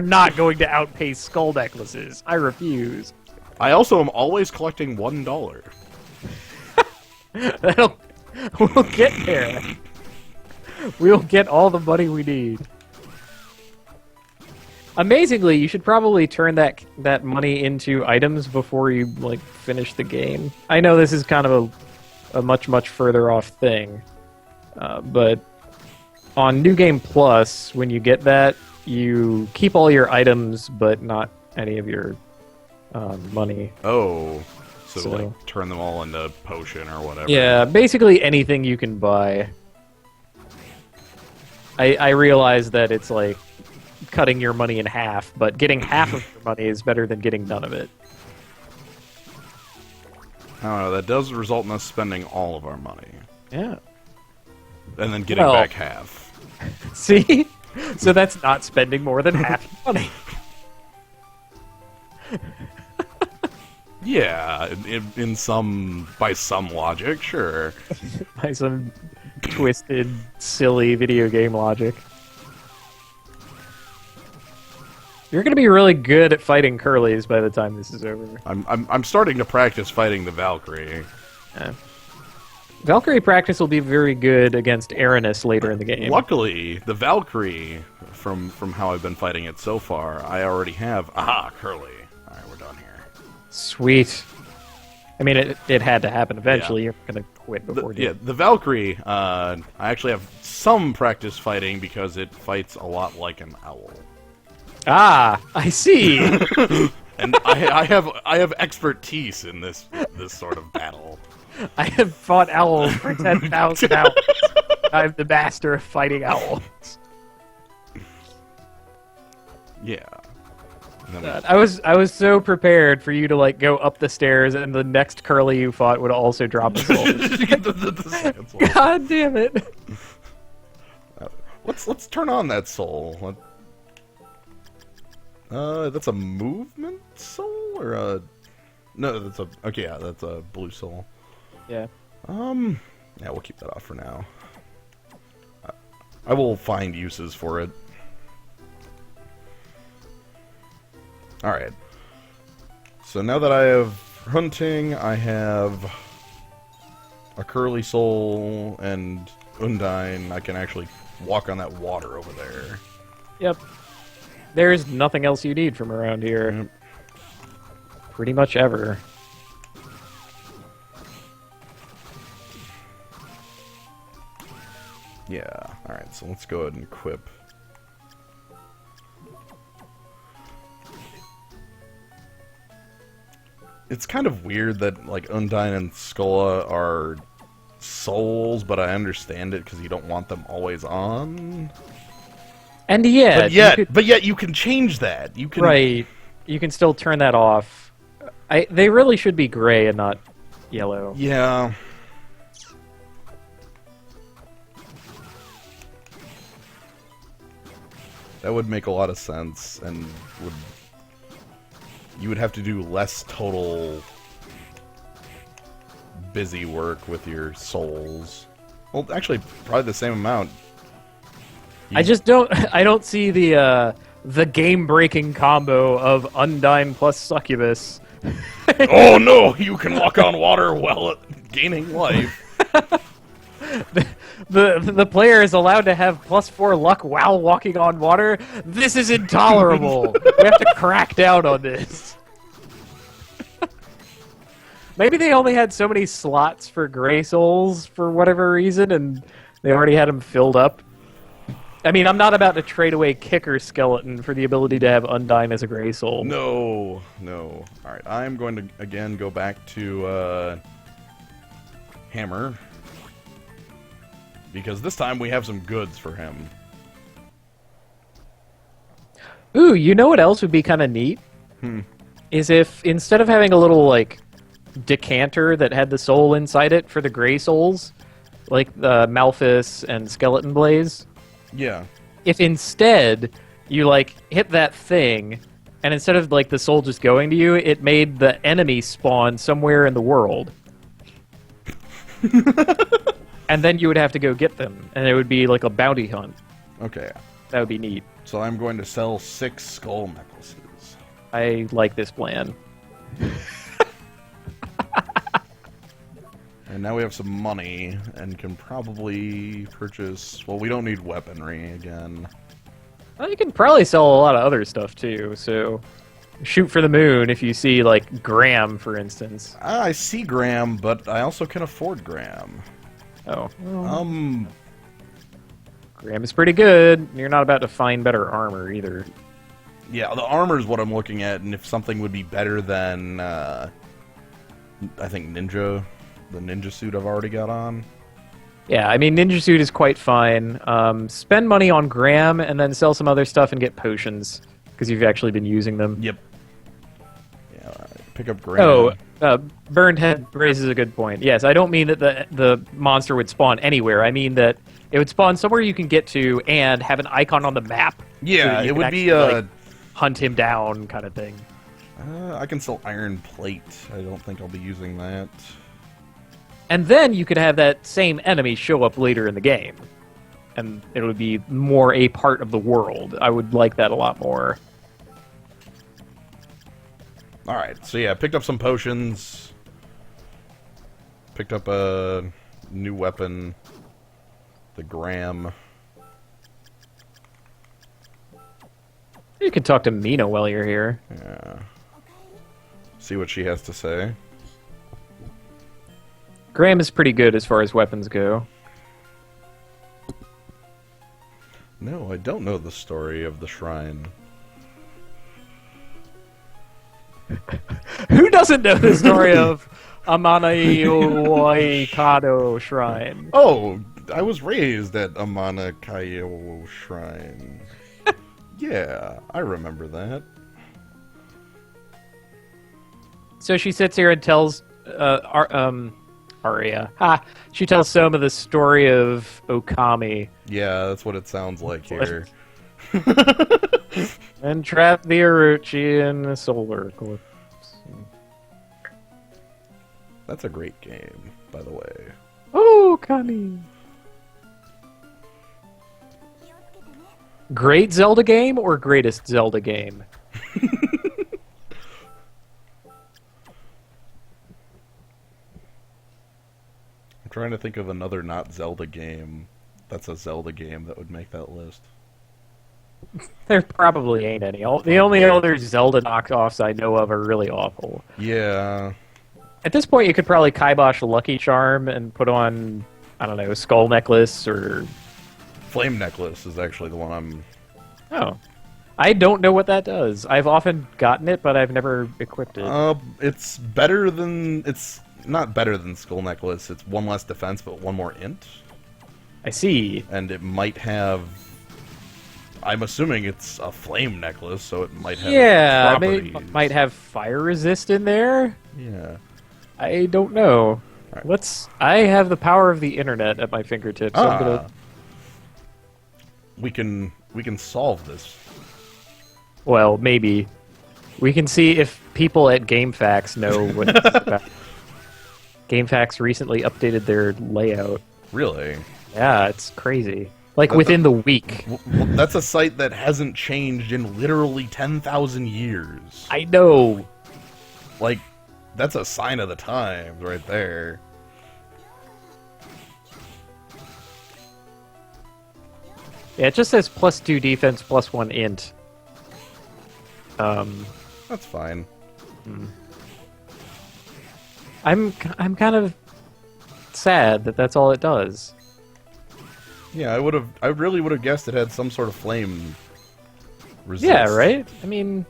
not going to outpace skull necklaces. I refuse. I also am always collecting $1. We'll get there. We'll get all the money we need. Amazingly, you should probably turn that money into items before you finish the game. I know this is kind of a much further off thing, but on New Game Plus, when you get that, you keep all your items, but not any of your money. Oh, so turn them all into potion or whatever. Yeah, basically anything you can buy. I realize that it's like cutting your money in half, but getting half of your money is better than getting none of it. I don't know, that does result in us spending all of our money. Yeah. And then getting back half. See? So that's not spending more than half your money. Yeah, by some logic, sure. By some twisted, silly video game logic. You're going to be really good at fighting Curlies by the time this is over. I'm starting to practice fighting the Valkyrie. Yeah. Valkyrie practice will be very good against Aranis later in the game. Luckily, the Valkyrie, from how I've been fighting it so far, I already have... Aha, Curly. Alright, we're done here. Sweet. I mean, it had to happen eventually. Yeah. You're going to quit before you... Yeah, the Valkyrie, I actually have some practice fighting because it fights a lot like an owl. Ah, I see. And I have expertise in this sort of battle. I have fought owls for 10,000 hours. I'm the master of fighting owls. Yeah. I was so prepared for you to go up the stairs, and the next Curly you fought would also drop a soul. God damn it! Let's turn on that soul. That's a movement soul or a... No, that's a... Okay, yeah, that's a blue soul. Yeah. Yeah, we'll keep that off for now. I will find uses for it. Alright. So now that I have hunting, I have a Curly Soul and Undine. I can actually walk on that water over there. Yep. There's nothing else you need from around here. Yep. Pretty much ever. Yeah, alright, so let's go ahead and equip. It's kind of weird that, Undine and Skolla are souls, but I understand it because you don't want them always on. And yeah, but yet you can change that. You can... Right. You can still turn that off. They really should be gray and not yellow. Yeah. That would make a lot of sense, and you would have to do less total busy work with your souls. Well, actually, probably the same amount. I don't see the game-breaking combo of Undyne plus Succubus. Oh no! You can walk on water while gaining life. The player is allowed to have +4 luck while walking on water. This is intolerable. We have to crack down on this. Maybe they only had so many slots for Grey Souls for whatever reason, and they already had them filled up. I mean, I'm not about to trade away Kicker Skeleton for the ability to have Undyne as a Grey Soul. No, no. Alright, I'm going to, again, go back to, Hammer. Because this time we have some goods for him. Ooh, you know what else would be kind of neat? Is if, instead of having a little, like, decanter that had the soul inside it for the Grey Souls, like the Malphus and Skeleton Blaze... Yeah. If instead you like hit that thing, and instead of like the soul just going to you, it made the enemy spawn somewhere in the world, and then you would have to go get them, and it would be like a bounty hunt. Okay. That would be neat. So I'm going to sell 6 skull necklaces. I like this plan. And now we have some money, and can probably purchase... Well, we don't need weaponry again. Well, you can probably sell a lot of other stuff, too, so... Shoot for the moon if you see, like, Graham, for instance. I see Graham, but I also can afford Graham. Oh. Graham is pretty good. You're not about to find better armor, either. Yeah, the armor is what I'm looking at, and if something would be better than, I think Ninja... The ninja suit I've already got on. Yeah, I mean, Ninja Suit is quite fine. Spend money on Graham and then sell some other stuff and get potions, because you've actually been using them. Yep. Yeah, pick up Graham. Oh, Burned Head raises a good point. Yes, I don't mean that the monster would spawn anywhere. I mean that it would spawn somewhere you can get to and have an icon on the map. Yeah, so it would actually, be like, hunt him down kind of thing. I can sell iron plate. I don't think I'll be using that. And then you could have that same enemy show up later in the game. And it would be more a part of the world. I would like that a lot more. Alright, so yeah, picked up some potions. Picked up a new weapon. The Graham. You can talk to Mina while you're here. Yeah. See what she has to say. Graham is pretty good as far as weapons go. No, I don't know the story of the shrine. Who doesn't know the story of Amana Kado Shrine? Oh, I was raised at Amana Kaio Shrine. Yeah, I remember that. So she sits here and tells Aria. She tells Soma the story of Okami. Yeah, that's what it sounds like here. And trap the Orochi in the solar eclipse. That's a great game, by the way. Oh, Okami. Great Zelda game or greatest Zelda game? I'm trying to think of another not Zelda game that's a Zelda game that would make that list. There probably ain't any. The only other Zelda knockoffs I know of are really awful. Yeah. At this point, you could probably kibosh Lucky Charm and put on, I don't know, Skull Necklace or... Flame Necklace is actually the one I'm... Oh. I don't know what that does. I've often gotten it, but I've never equipped it. It's better than... It's not better than Skull Necklace. It's one less defense, but one more int. I see. And it might have... I'm assuming it's a flame necklace, so it might have properties. Maybe might have fire resist in there. Yeah. I don't know. Right. I have the power of the internet at my fingertips. So I'm gonna... We can solve this. Well, maybe. We can see if people at GameFAQs know what it's about. GameFAQs recently updated their layout. Really? Yeah, it's crazy. Like, within the week. That's a site that hasn't changed in literally 10,000 years. I know! Like, that's a sign of the times right there. Yeah, it just says +2 defense, +1 int. That's fine. I'm kind of sad that that's all it does. Yeah, I really would have guessed it had some sort of flame resist. Yeah, right? I mean,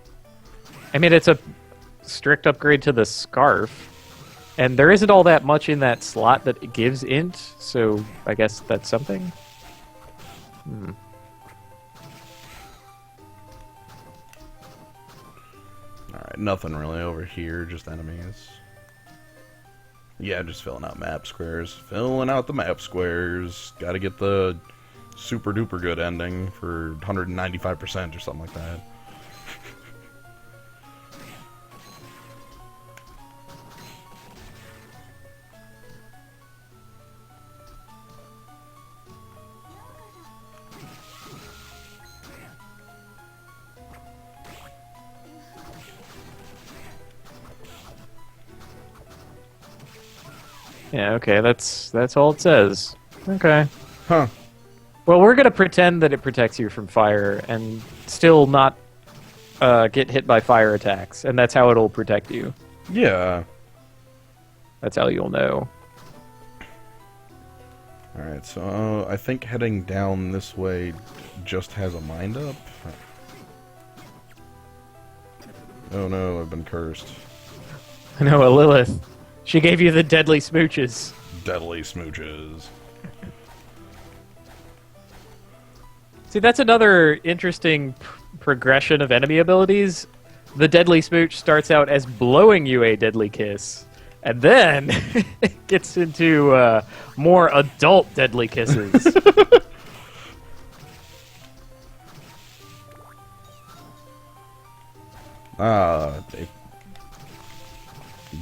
it's a strict upgrade to the scarf, and there isn't all that much in that slot that it gives int, so I guess that's something. Alright, nothing really over here, just enemies. Yeah, just filling out map squares. Filling out the map squares. Gotta get the super duper good ending for 195% or something like that. Yeah, okay, that's all it says. Okay. Huh. Well, we're gonna pretend that it protects you from fire and still not get hit by fire attacks, and that's how it'll protect you. Yeah. That's how you'll know. Alright, so I think heading down this way just has a mind up. Oh no, I've been cursed. I know, a Lilith. She gave you the deadly smooches. Deadly smooches. See, that's another interesting progression of enemy abilities. The deadly smooch starts out as blowing you a deadly kiss, and then it gets into more adult deadly kisses. A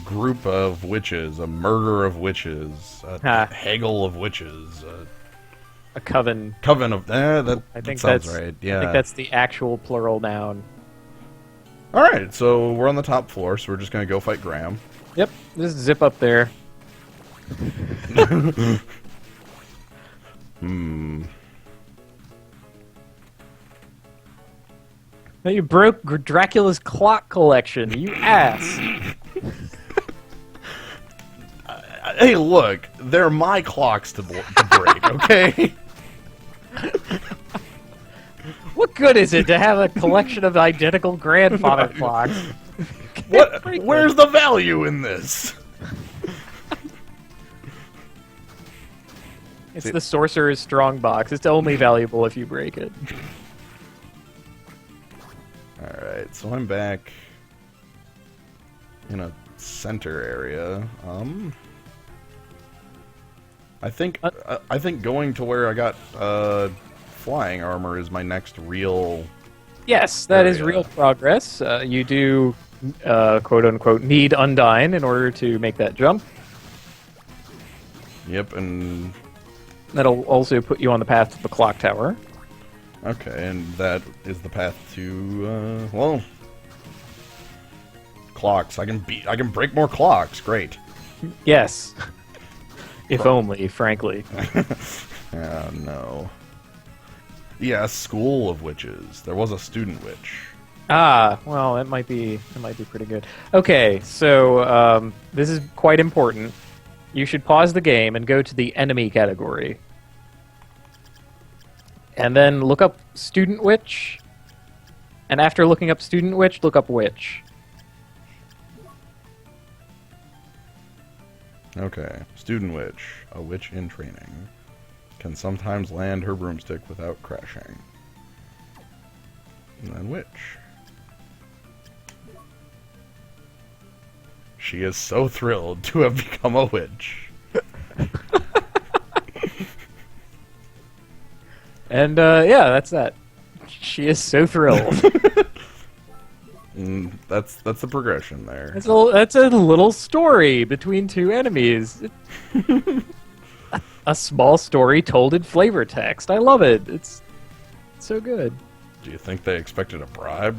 group of witches, a murder of witches, a haggle of witches, A coven. coven of... that I think sounds that's right, yeah. I think that's the actual plural noun. Alright, so we're on the top floor, so we're just gonna go fight Graham. Yep, just zip up there. Now you broke Dracula's clock collection, you ass. Hey, look, they're my clocks to break, okay? What good is it to have a collection of identical grandfather clocks? Where's the value in this? It's the Sorcerer's Strongbox. It's only valuable if you break it. Alright, so I'm back in a center area. I think going to where I got flying armor is my next real... Yes, that is real progress. You do, quote-unquote, need Undyne in order to make that jump. Yep, and... That'll also put you on the path to the clock tower. Okay, and that is the path to, well... clocks. I can break more clocks. Great. Yes. If only, frankly. Oh, no. Yeah, School of Witches. There was a student witch. Ah, well, it might be pretty good. Okay, so this is quite important. You should pause the game and go to the enemy category. And then look up student witch. And after looking up student witch, look up witch. Okay. Student witch. A witch in training. Can sometimes land her broomstick without crashing. And then witch. She is so thrilled to have become a witch. And, yeah, that's that. She is so thrilled. That's the progression there. That's a little story between two enemies. A small story told in flavor text. I love it. It's so good. Do you think they expected a bribe?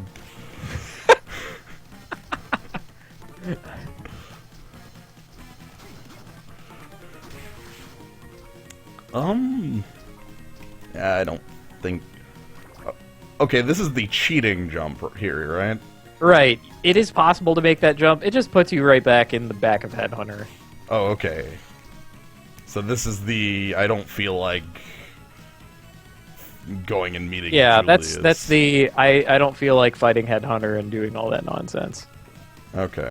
Yeah, I don't think... Okay, this is the cheating jump here, right? Right. It is possible to make that jump. It just puts you right back in the back of Headhunter. Oh, okay. So this is the... I don't feel like going and meeting Julius. That's the... I don't feel like fighting Headhunter and doing all that nonsense. Okay.